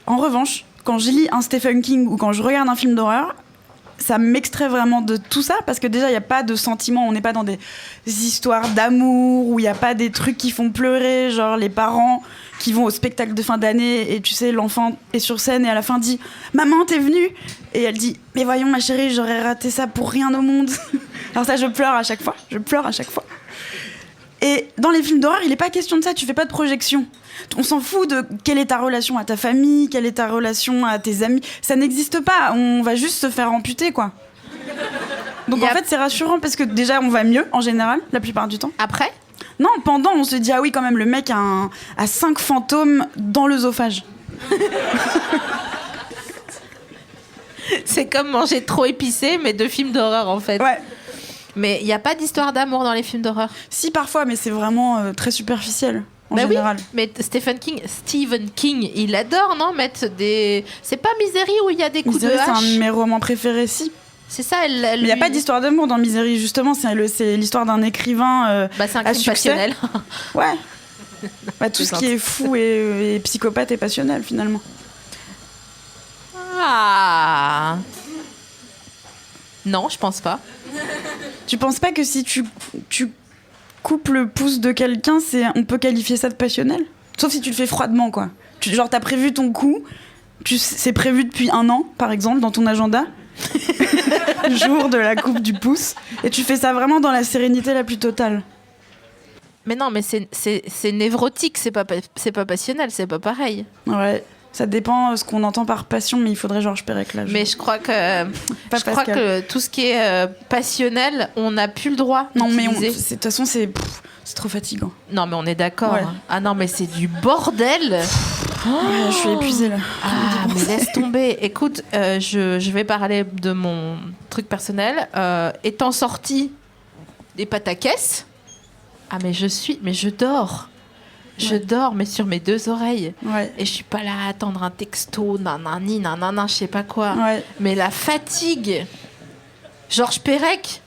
En revanche, quand je lis un Stephen King ou quand je regarde un film d'horreur, ça m'extrait vraiment de tout ça, parce que déjà, il n'y a pas de sentiments, on n'est pas dans des histoires d'amour, où il n'y a pas des trucs qui font pleurer, genre les parents qui vont au spectacle de fin d'année, et tu sais, l'enfant est sur scène, et à la fin dit « Maman, t'es venue ?» Et elle dit « Mais voyons, ma chérie, j'aurais raté ça pour rien au monde. » Alors ça, je pleure à chaque fois. Et dans les films d'horreur, il n'est pas question de ça, tu fais pas de projection. On s'en fout de quelle est ta relation à ta famille, quelle est ta relation à tes amis. Ça n'existe pas, on va juste se faire amputer, quoi. Donc en fait, c'est rassurant parce que déjà, on va mieux, en général, la plupart du temps. Après? Non, pendant, on se dit, ah oui, quand même, le mec a 5 fantômes dans l'œsophage. C'est comme manger trop épicé, mais de films d'horreur, en fait. Ouais. Mais il n'y a pas d'histoire d'amour dans les films d'horreur. Si, parfois, mais c'est vraiment très superficiel, en Bah général. oui, mais Stephen King, il adore, non, mettre des... C'est pas Misery où il y a des coups Misery, de c'est un hache? de mes romans préférés, si. C'est ça, Mais il n'y a pas d'histoire d'amour dans Misery, justement, c'est l'histoire d'un écrivain Bah, c'est un à crime succès. passionnel. Ouais. Bah, tout ce qui est fou et psychopathe est passionnel, finalement. Ah. Non, je pense pas. Tu penses pas que si tu coupes le pouce de quelqu'un, on peut qualifier ça de passionnel? Sauf si tu le fais froidement, quoi. Genre, t'as prévu ton coup, c'est prévu depuis 1 an, par exemple, dans ton agenda. Jour de la coupe du pouce. Et tu fais ça vraiment dans la sérénité la plus totale. Mais non, mais c'est névrotique, c'est pas passionnel, c'est pas pareil. Ouais. Ça dépend ce qu'on entend par passion, mais il faudrait Georges Perec là. Mais je crois que tout ce qui est passionnel, on n'a plus le droit. Non, mais de toute façon, c'est trop fatigant. Non, mais on est d'accord. Ouais. Ah non, mais c'est du bordel. Ouais, je suis épuisée là. Ah, mais laisse tomber. Écoute, je vais parler de mon truc personnel. Étant sortie des pataquès, mais je dors. Je dors, mais sur mes 2 oreilles. Ouais. Et je suis pas là à attendre un texto, nanani, nanana, je sais pas quoi. Ouais. Mais la fatigue. Georges Perec.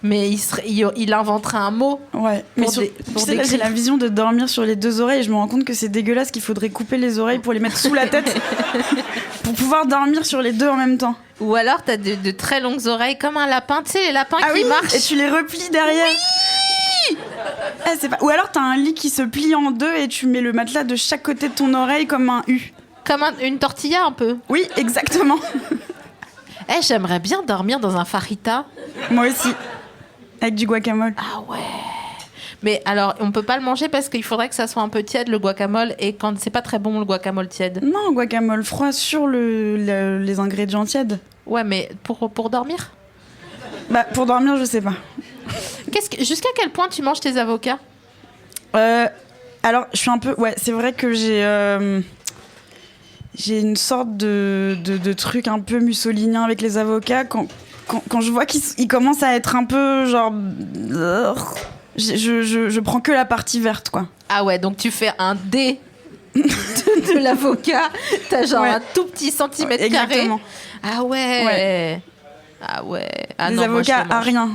Mais il inventerait un mot. Ouais. Mais là, j'ai la vision de dormir sur les 2 oreilles et je me rends compte que c'est dégueulasse, qu'il faudrait couper les oreilles pour les mettre sous la tête pour pouvoir dormir sur les 2 en même temps. Ou alors t'as de très longues oreilles comme un lapin, tu sais, les lapins qui marchent. Et tu les replies derrière. Oui. Ou alors t'as un lit qui se plie en 2 et tu mets le matelas de chaque côté de ton oreille comme un U. Comme une tortilla un peu. Oui, exactement. J'aimerais bien dormir dans un farita. Moi aussi. Avec du guacamole. Ah ouais. Mais alors, on peut pas le manger parce qu'il faudrait que ça soit un peu tiède, le guacamole. Et quand c'est pas très bon, le guacamole tiède. Non, guacamole froid sur les ingrédients tièdes. Ouais, mais pour dormir ? Pour dormir, je sais pas. Jusqu'à quel point tu manges tes avocats ? Alors, je suis un peu... Ouais, c'est vrai que j'ai une sorte de truc un peu mussolinien avec les avocats. Quand je vois qu'ils commencent à être un peu genre... Je prends que la partie verte, quoi. Ah ouais, donc tu fais un dé de l'avocat. T'as genre un tout petit centimètre carré. Ah ouais. Ah ouais. Ah les non, avocats à rien.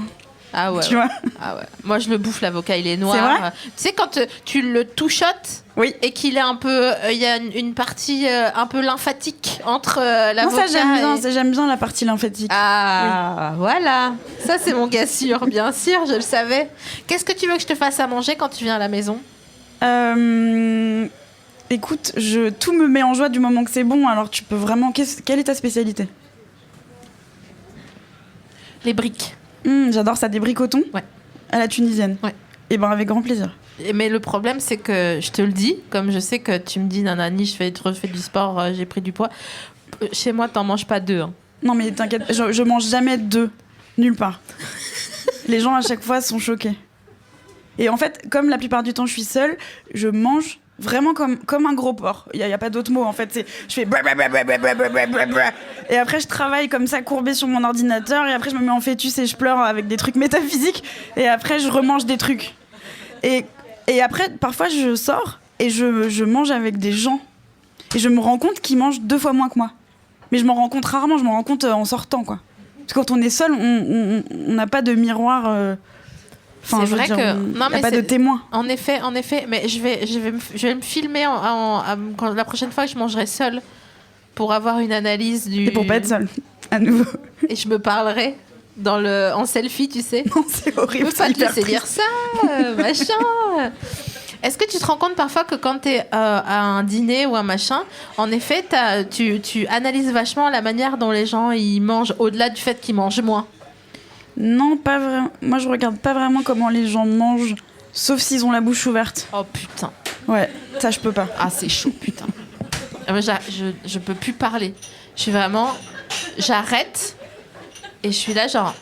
Ah ouais. Tu vois ? Ah ouais. Moi, je le bouffe, l'avocat, il est noir. C'est vrai ? Tu sais, quand tu le touchottes et qu'il est un peu... Il y a une partie un peu lymphatique entre l'avocat. Non, ça, j'aime bien la partie lymphatique. Ah, voilà. Ça, c'est mon gars sûr, bien sûr, je le savais. Qu'est-ce que tu veux que je te fasse à manger quand tu viens à la maison ? Écoute, tout me met en joie du moment que c'est bon, alors tu peux vraiment... Quelle est ta spécialité ? Les briques. J'adore ça, des briques au thon ? Ouais. À la tunisienne ? Ouais. Et avec grand plaisir. Mais le problème, c'est que je te le dis, comme je sais que tu me dis, nanani, je fais du sport, j'ai pris du poids. Chez moi, t'en manges pas 2. Hein. Non, mais t'inquiète, je mange jamais 2. Nulle part. Les gens, à chaque fois, sont choqués. Et en fait, comme la plupart du temps, je suis seule, je mange vraiment comme un gros porc. Il n'y a pas d'autre mot, en fait. Je fais... Et après, je travaille comme ça, courbée sur mon ordinateur. Et après, je me mets en fœtus et je pleure avec des trucs métaphysiques. Et après, je remange des trucs. Et après, parfois, je sors et je mange avec des gens. Et je me rends compte qu'ils mangent 2 fois moins que moi. Mais je m'en rends compte rarement, je m'en rends compte en sortant, quoi. Parce que quand on est seul, on n'a pas de miroir... Enfin, c'est vrai que il n'y a pas de témoin. En effet, mais je vais me filmer la prochaine fois que je mangerai seule pour avoir une analyse du... Et pour pas être seule, à nouveau. Et je me parlerai en selfie, tu sais. Non, c'est horrible. Je peux pas te laisser dire ça, machin. Est-ce que tu te rends compte parfois que quand t'es à un dîner ou un machin, en effet, tu analyses vachement la manière dont les gens ils mangent, au-delà du fait qu'ils mangent moins? Non, pas vraiment. Moi, je regarde pas vraiment comment les gens mangent, sauf s'ils ont la bouche ouverte. Oh putain. Ouais, ça je peux pas. Ah, c'est chaud, putain. Je peux plus parler. Je suis vraiment... J'arrête et je suis là genre...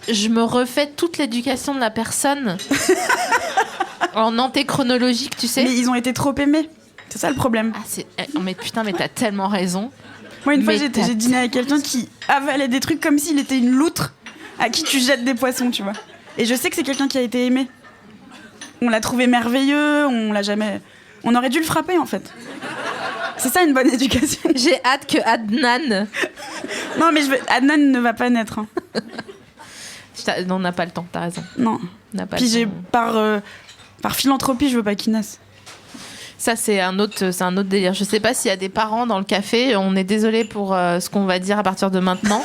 Je me refais toute l'éducation de la personne en antéchronologique, tu sais. Mais ils ont été trop aimés. C'est ça le problème. Ah, mais putain, mais t'as tellement raison. Moi, une fois, j'ai dîné avec quelqu'un qui avalait des trucs comme s'il était une loutre à qui tu jettes des poissons, tu vois. Et je sais que c'est quelqu'un qui a été aimé. On l'a trouvé merveilleux, on l'a jamais... On aurait dû le frapper, en fait. C'est ça, une bonne éducation. J'ai hâte que Adnan... Non, mais Adnan ne va pas naître. Hein. Non, on n'a pas le temps, t'as raison. Non. Puis par philanthropie, je veux pas qu'il naisse. Ça, c'est un autre délire. Je sais pas s'il y a des parents dans le café. On est désolé pour ce qu'on va dire à partir de maintenant.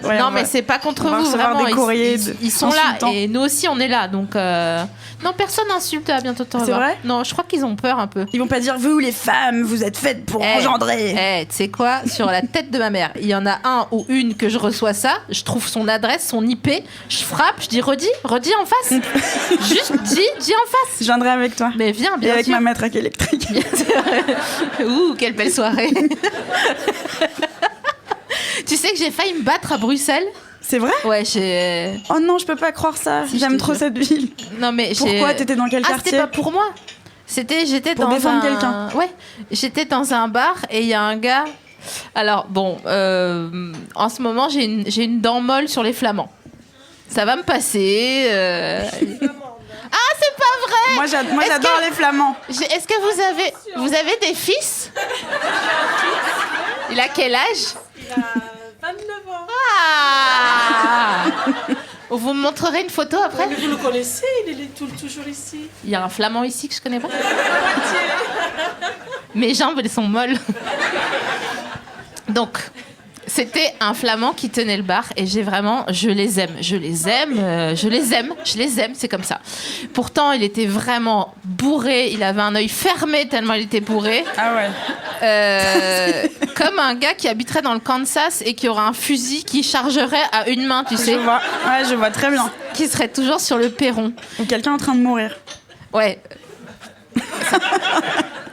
Ouais, non, mais c'est pas contre on va vous, recevoir vraiment. des courriers Ils sont là insultants. et nous aussi on est là. Donc, non, personne n'insulte à bientôt te revoir. C'est vrai ? Non, je crois qu'ils ont peur un peu. Ils vont pas dire vous les femmes, vous êtes faites pour engendrer. Tu sais quoi ? Sur la tête de ma mère, il y en a un ou une que je reçois ça, je trouve son adresse, son IP, je frappe, je dis redis en face. Juste dis en face. Je viendrai avec toi. Mais viens, Et bien avec sûr. ma matraque électrique. Ouh, quelle belle soirée. Tu sais que j'ai failli me battre à Bruxelles ? C'est vrai ? Ouais, j'ai... Oh non, je peux pas croire ça. Si, je J'aime te trop jure. cette ville. Non, mais Pourquoi ? T'étais dans quel quartier ? c'était pas pour moi. J'étais Pour dans défendre un... quelqu'un. Ouais, j'étais dans un bar et il y a un gars... Alors, bon, en ce moment, j'ai une dent molle sur les flamands. Ça va me passer. Ah, c'est pas vrai. Moi, j'adore les flamands. Est-ce que vous avez des fils? Il a quel âge? Il a 29 ans. Ah. Vous me montrerez une photo après? Mais vous le connaissez, il est toujours ici. Il y a un flamand ici que je connais pas. Mes jambes, elles sont molles. Donc, c'était un flamand qui tenait le bar et je les aime, c'est comme ça. Pourtant, il était vraiment bourré, il avait un œil fermé tellement il était bourré. Ah ouais. Comme un gars qui habiterait dans le Kansas et qui aura un fusil qui chargerait à une main, tu sais. Je vois. Ouais, je vois très bien. Qui serait toujours sur le perron. Ou quelqu'un en train de mourir. Ouais.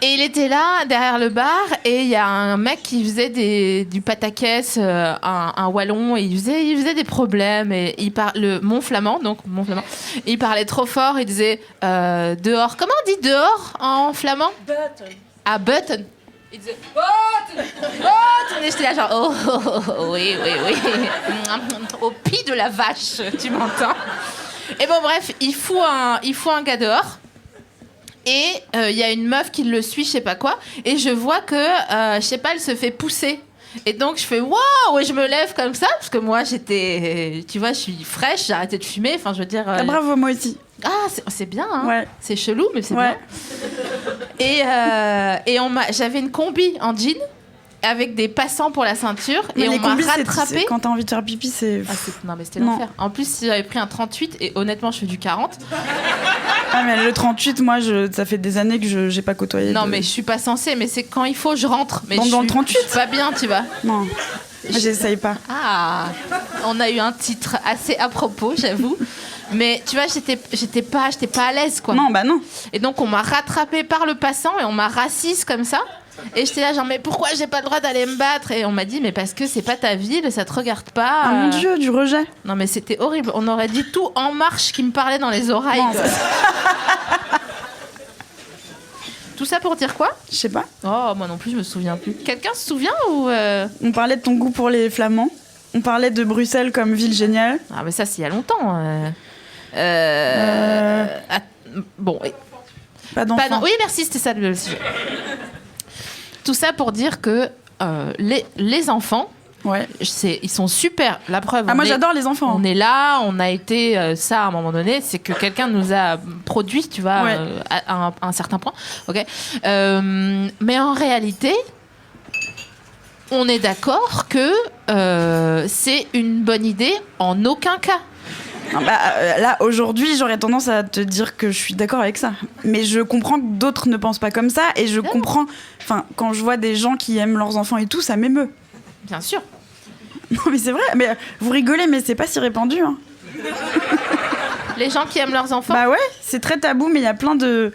Et il était là, derrière le bar, et il y a un mec qui faisait du pataquès, un wallon, et il faisait des problèmes. Et mon flamand, il parlait trop fort, il disait dehors. Comment on dit dehors en flamand? Button. Ah, button. Il disait button, button. Et j'étais là genre, oh, oui. Au pied de la vache, tu m'entends? Et bon, bref, il fout un gars dehors. Et il y a une meuf qui le suit, je sais pas quoi, et je vois que, je sais pas, elle se fait pousser. Et donc je fais waouh, et je me lève comme ça, parce que moi j'étais, tu vois, je suis fraîche, j'ai arrêté de fumer, enfin je veux dire. Ah, bravo, moi aussi. Ah, c'est bien, hein. Ouais. C'est chelou, mais c'est Ouais. bien. Et j'avais une combi en jean avec des passants pour la ceinture, Mais et les on m'a combis, rattrapé. quand t'as envie de faire pipi, c'est. Non mais c'était Non. l'enfer. En plus j'avais pris un 38 et honnêtement je fais du 40. Ah, mais le 38, moi, ça fait des années que j'ai pas côtoyé. Non mais je suis pas censée, mais c'est quand il faut je rentre. Mais Dans le 38? je suis pas bien, tu vois. Non. Moi, j'essaye pas. Ah, on a eu un titre assez à propos, j'avoue. Mais tu vois, j'étais pas à l'aise, quoi. Non, bah non. Et donc, on m'a rattrapé par le passant et on m'a rassise comme ça. Et j'étais là, genre, mais pourquoi j'ai pas le droit d'aller me battre? Et on m'a dit, mais parce que c'est pas ta ville, ça te regarde pas. Ah mon Dieu, du rejet. Non, mais c'était horrible. On aurait dit tout En Marche qui me parlait dans les oreilles. Non, quoi. Tout ça pour dire quoi? Je sais pas. Oh, moi non plus, je me souviens plus. Quelqu'un se souvient ou On parlait de ton goût pour les flamands. On parlait de Bruxelles comme ville géniale. Ah, mais ça, c'est il y a longtemps. Bon, Pas d'enfants. oui, merci, c'était ça le sujet. Tout ça pour dire que les enfants, Ouais. ils sont super. La preuve. Ah, moi, j'adore les enfants. On est là, on a été ça à un moment donné, c'est que quelqu'un nous a produit, tu vois, Ouais. à un certain point. Ok. Mais en réalité, on est d'accord que c'est une bonne idée en aucun cas. Ah, bah, là, aujourd'hui, j'aurais tendance à te dire que je suis d'accord avec ça. Mais je comprends que d'autres ne pensent pas comme ça. Et je comprends... Enfin, quand je vois des gens qui aiment leurs enfants et tout, ça m'émeut. Bien sûr. Non, mais c'est vrai. Mais vous rigolez, mais c'est pas si répandu. Hein. Les gens qui aiment leurs enfants. Bah ouais, c'est très tabou, mais il y a plein de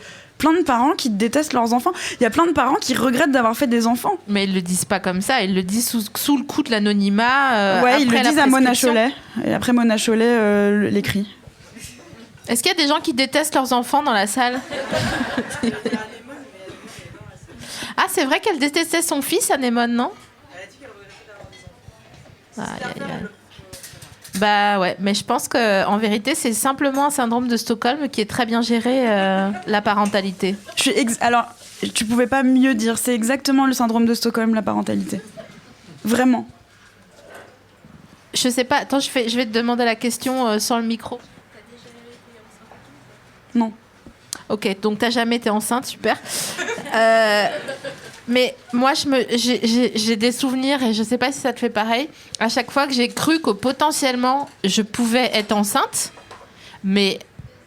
parents qui détestent leurs enfants. Il y a plein de parents qui regrettent d'avoir fait des enfants. Mais ils le disent pas comme ça, ils le disent sous le coup de l'anonymat. Ouais, ils le après la disent à Mona prescription. Chollet. Et après Mona Chollet l'écrit. Est-ce qu'il y a des gens qui détestent leurs enfants dans la salle? Ah, c'est vrai qu'elle détestait son fils, Anémone, non? Aïe, aïe, aïe. Bah ouais, mais je pense qu'en vérité, c'est simplement un syndrome de Stockholm qui est très bien géré, la parentalité. Alors, tu pouvais pas mieux dire. C'est exactement le syndrome de Stockholm, la parentalité. Vraiment. Je sais pas, attends, je vais te demander la question sans le micro. Non. Ok, donc t'as jamais été enceinte, super. Mais moi, j'ai des souvenirs et je sais pas si ça te fait pareil. À chaque fois que j'ai cru que potentiellement je pouvais être enceinte, mais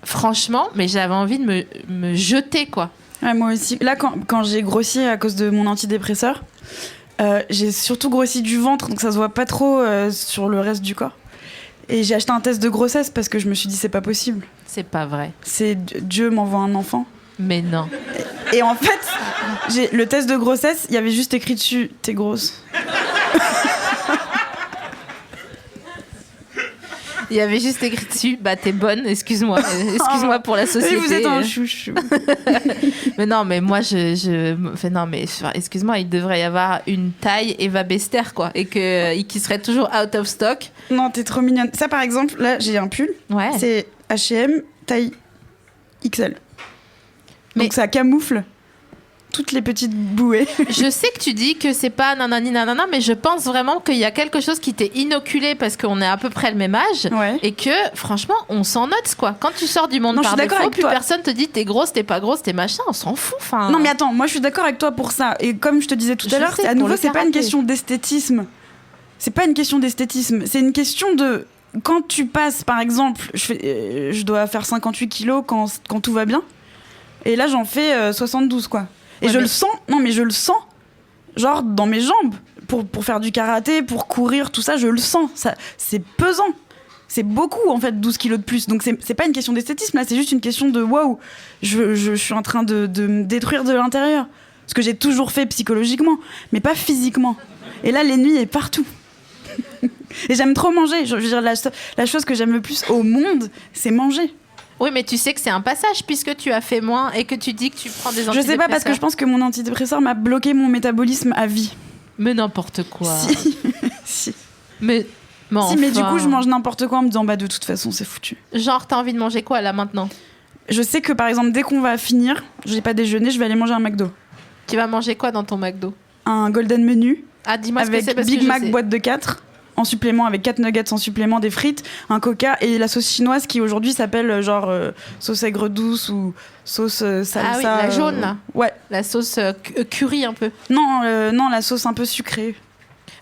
franchement, j'avais envie de me jeter, quoi. Ouais, moi aussi. Là, quand j'ai grossi à cause de mon antidépresseur, j'ai surtout grossi du ventre, donc ça se voit pas trop sur le reste du corps. Et j'ai acheté un test de grossesse parce que je me suis dit c'est pas possible. C'est pas vrai. C'est Dieu m'envoie un enfant. Mais non. Et en fait, le test de grossesse, il y avait juste écrit dessus t'es grosse. Il y avait juste écrit dessus t'es bonne, excuse-moi pour la société. Oui, vous êtes un chouchou. Mais non, mais moi excuse-moi, il devrait y avoir une taille Eva Bester, quoi, et qui serait toujours out of stock. Non, t'es trop mignonne. Ça, par exemple, là, j'ai un pull. Ouais. C'est H&M taille XL. Donc ça camoufle toutes les petites bouées. Je sais que tu dis que c'est pas nanani nanana, mais je pense vraiment qu'il y a quelque chose qui t'est inoculé parce qu'on est à peu près le même âge, et que franchement on s'en note, quoi. Quand tu sors du monde par défaut, plus personne te dit t'es grosse, t'es pas grosse, t'es machin, on s'en fout. Non mais attends, moi je suis d'accord avec toi pour ça. Et comme je te disais tout à l'heure, à nouveau c'est pas une question d'esthétisme. C'est pas une question d'esthétisme, c'est une question de quand tu passes, par exemple, je dois faire 58 kilos quand tout va bien. Et là, j'en fais 72, quoi. Et je le sens, genre dans mes jambes, pour faire du karaté, pour courir, tout ça, je le sens. Ça, c'est pesant. C'est beaucoup, en fait, 12 kilos de plus. Donc, c'est pas une question d'esthétisme, là, c'est juste une question de waouh, je suis en train de me détruire de l'intérieur. Ce que j'ai toujours fait psychologiquement, mais pas physiquement. Et là, l'ennemi est partout. Et j'aime trop manger. Je veux dire, la chose que j'aime le plus au monde, c'est manger. Oui, mais tu sais que c'est un passage puisque tu as fait moins et que tu dis que tu prends des antidépresseurs. Je sais pas, parce que je pense que mon antidépresseur m'a bloqué mon métabolisme à vie. Mais n'importe quoi. Si. Mais enfin... mais du coup, je mange n'importe quoi en me disant de toute façon, c'est foutu. Genre, t'as envie de manger quoi là maintenant ? Je sais que par exemple, dès qu'on va finir, j'ai pas déjeuné, je vais aller manger un McDo. Tu vas manger quoi dans ton McDo ? Un golden menu. Ah, dis-moi avec ce que c'est parce Big que Mac boîte de 4. En supplément, avec 4 nuggets en supplément, des frites, un coca et la sauce chinoise qui aujourd'hui s'appelle sauce aigre douce ou sauce salsa. Ah oui, la jaune là. Ouais. La sauce curry un peu. Non, la sauce un peu sucrée.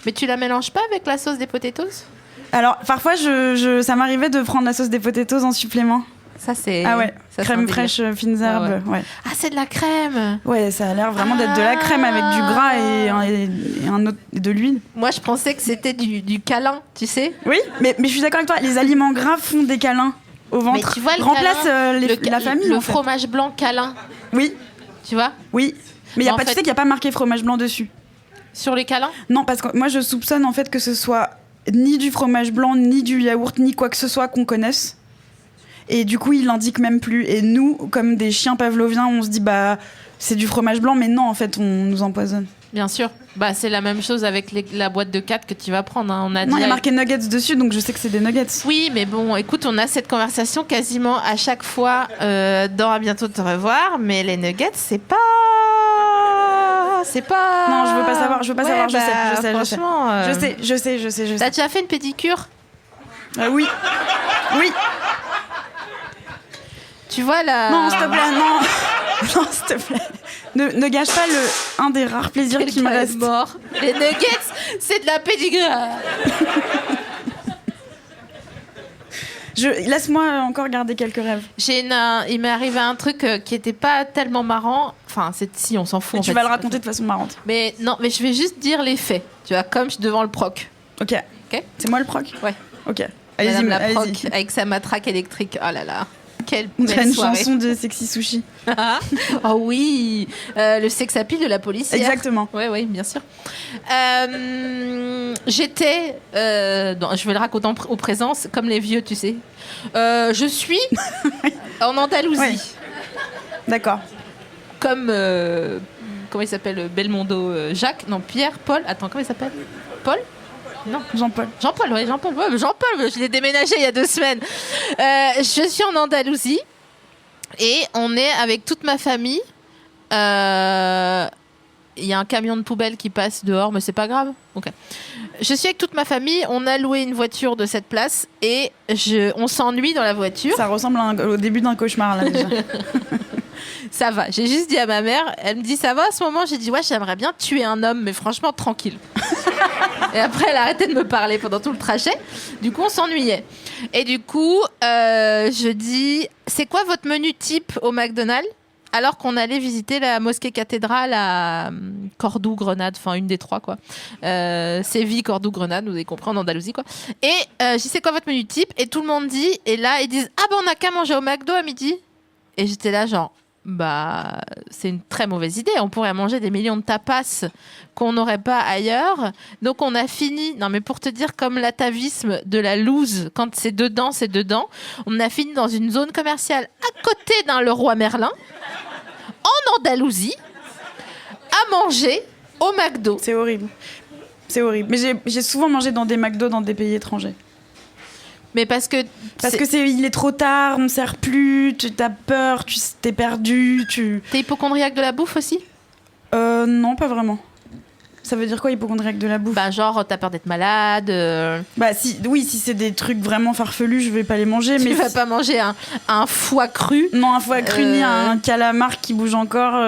Mais tu la mélanges pas avec la sauce des potatoes ? Alors, parfois, ça m'arrivait de prendre la sauce des potatoes en supplément. Ça, c'est... Ah ouais, ça, crème fraîche, fines herbes. Ouais. Ah, c'est de la crème. Ouais, ça a l'air vraiment d'être de la crème avec du gras et de l'huile. Moi, je pensais que c'était du câlin, tu sais. Oui, mais je suis d'accord avec toi, les aliments gras font des câlins au ventre. Mais tu vois, remplace la famille. Le fromage blanc câlin. Oui. Tu vois ? Oui. Mais tu sais qu'il n'y a pas marqué fromage blanc dessus. Sur les câlins ? Non, parce que moi, je soupçonne en fait que ce soit ni du fromage blanc, ni du yaourt, ni quoi que ce soit qu'on connaisse. Et du coup, il l'indique même plus. Et nous, comme des chiens pavloviens, on se dit c'est du fromage blanc, mais non, en fait, on nous empoisonne. Bien sûr. C'est la même chose avec la boîte de 4 que tu vas prendre. Hein. Non, il y a marqué nuggets dessus, donc je sais que c'est des nuggets. Oui, mais bon, écoute, on a cette conversation quasiment à chaque fois dans À bientôt te revoir, mais les nuggets, c'est pas... Non, je veux pas savoir, je sais. Franchement, Je sais. T'as déjà fait une pédicure ? Oui. Tu vois là. Non, s'il te plaît, non. Non, s'il te plaît. Ne gâche pas un des rares plaisirs qui me reste. Mort. Les nuggets, c'est de la pédicure. Laisse-moi encore garder quelques rêves. Il m'est arrivé un truc qui était pas tellement marrant. Enfin, si, on s'en fout. Tu vas le raconter de façon marrante. Mais non, mais je vais juste dire les faits. Tu vois, comme je suis devant le proc. Ok. C'est moi le proc ? Ouais. Ok. Allez-y, la proc avec sa matraque électrique. Oh là là. Quelle belle une soirée. chanson de Sexy Sushi. Oh oui, le sex appeal de la police. Exactement. Oui, bien sûr. J'étais, je vais le raconter au présent, comme les vieux, tu sais. Je suis en Andalousie. Ouais. D'accord. Comme, comment il s'appelle, Belmondo, Jacques, non, Pierre, Paul. Attends, comment il s'appelle ? Paul ? Non. Jean-Paul, je l'ai déménagé il y a 2 semaines. Je suis en Andalousie et on est avec toute ma famille. Il y a un camion de poubelle qui passe dehors, mais c'est pas grave. Okay. Je suis avec toute ma famille, on a loué une voiture de cette place et on s'ennuie dans la voiture. Ça ressemble au début d'un cauchemar là déjà. Ça va. J'ai juste dit à ma mère, elle me dit ça va à ce moment. J'ai dit ouais, j'aimerais bien tuer un homme, mais franchement tranquille. Et après, elle a arrêté de me parler pendant tout le trajet. Du coup, on s'ennuyait. Et du coup, je dis, c'est quoi votre menu type au McDonald's ? Alors qu'on allait visiter la mosquée cathédrale à Cordoue, Grenade, enfin une des trois quoi. Séville, Cordoue, Grenade, vous avez compris, en Andalousie quoi. Et je dis c'est quoi votre menu type ? Et tout le monde dit, et là ils disent ah ben on n'a qu'à manger au McDo à midi. Et j'étais là genre bah c'est une très mauvaise idée. On pourrait manger des millions de tapas qu'on n'aurait pas ailleurs. Donc on a fini, non mais pour te dire comme l'atavisme de la loose, quand c'est dedans, c'est dedans. On a fini dans une zone commerciale à côté d'un Leroy Merlin. En Andalousie, à manger au McDo. C'est horrible. C'est horrible. Mais j'ai souvent mangé dans des McDo dans des pays étrangers. Mais parce que il est trop tard, on sert plus, tu as peur, t'es perdu, T'es hypocondriaque de la bouffe aussi ? Non, pas vraiment. Ça veut dire quoi, hypocondriaque de la bouffe ? Bah genre, t'as peur d'être malade Bah si c'est des trucs vraiment farfelus, je vais pas les manger. Tu mais vas pas manger un foie cru ? Non, un foie cru, ni un calamar qui bouge encore,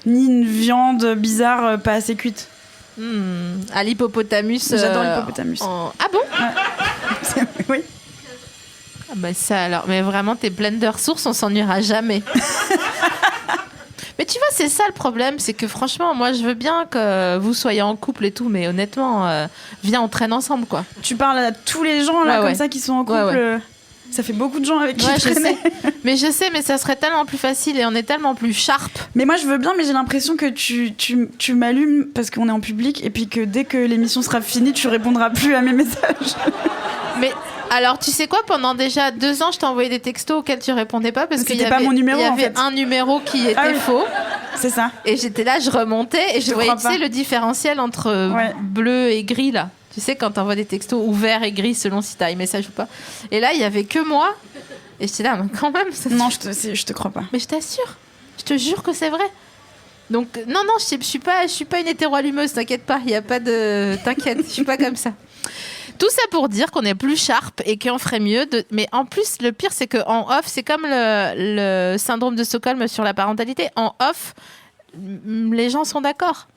ni une viande bizarre pas assez cuite. À l'hippopotamus. J'adore l'hippopotamus. Ah bon ? Ouais. Oui. Ah bah ça alors, mais vraiment, t'es pleine de ressources, on s'ennuiera jamais. Mais tu vois, c'est ça le problème, c'est que franchement, moi, je veux bien que vous soyez en couple et tout, mais honnêtement, viens, on traîne ensemble, quoi. Tu parles à tous les gens là comme ça qui sont en couple. Ouais. Ça fait beaucoup de gens avec qui je traîner. sais. Mais ça serait tellement plus facile et on est tellement plus sharp. Mais moi, je veux bien, mais j'ai l'impression que tu m'allumes parce qu'on est en public et puis que dès que l'émission sera finie, tu répondras plus à mes messages. Mais alors, tu sais quoi, pendant déjà 2 ans, je t'ai envoyé des textos auxquels tu répondais pas parce qu'il y pas avait, mon numéro, il y en avait fait. un numéro qui était faux. C'est ça. Et j'étais là, je remontais et je voyais, tu sais, le différentiel entre bleu et gris là. Tu sais, quand t'envoies des textos ou vert et gris selon si t'as un message ou pas. Et là, il y avait que moi. Et j'étais là, mais quand même. Non, je te crois pas. Mais je t'assure. Je te jure que c'est vrai. Donc, non, je suis pas une hétéro-allumeuse, t'inquiète pas. Il y a pas de. T'inquiète, je suis pas comme ça. Tout ça pour dire qu'on est plus sharp et qu'on ferait mieux. Mais en plus, le pire, c'est qu'en off, c'est comme le syndrome de Stockholm sur la parentalité. En off, les gens sont d'accord.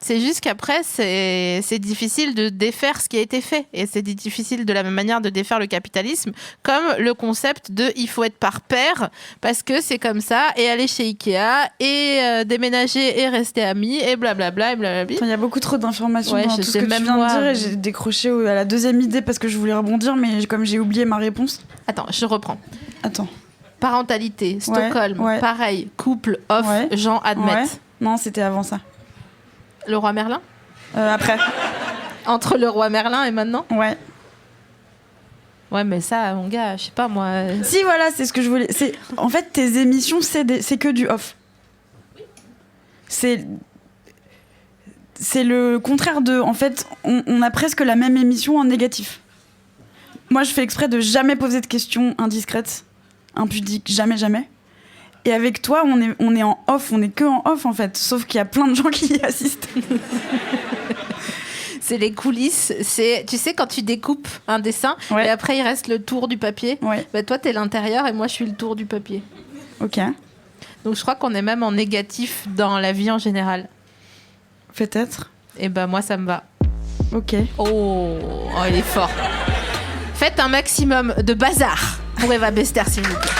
C'est juste qu'après, c'est difficile de défaire ce qui a été fait. Et c'est difficile de la même manière de défaire le capitalisme, comme le concept de il faut être par pair, parce que c'est comme ça, et aller chez Ikea, et déménager, et rester amis, et blablabla, et blablabla. Il y a beaucoup trop d'informations dans tout ce que tu viens de dire, et j'ai décroché à la deuxième idée parce que je voulais rebondir, mais comme j'ai oublié ma réponse... Attends, je reprends. Attends. Parentalité, Stockholm, pareil, couple, off, gens admettent. Ouais. Non, c'était avant ça. Le roi Merlin ? Après. Entre le roi Merlin et maintenant ? Ouais. Ouais, mais ça, mon gars, je sais pas, moi... Si, voilà, c'est ce que je voulais... En fait, tes émissions, c'est que du off. C'est le contraire de... En fait, on a presque la même émission en négatif. Moi, je fais exprès de jamais poser de questions indiscrètes, impudiques, jamais. Et avec toi, on est en off, on est que en off en fait, sauf qu'il y a plein de gens qui y assistent. C'est les coulisses, tu sais quand tu découpes un dessin et après il reste le tour du papier. Bah, toi t'es l'intérieur et moi je suis le tour du papier. Ok. Donc je crois qu'on est même en négatif dans la vie en général. Peut-être. Et ben moi ça me va. Ok. Oh, il est fort. Faites un maximum de bazar pour Eva Bester s'il vous plaît.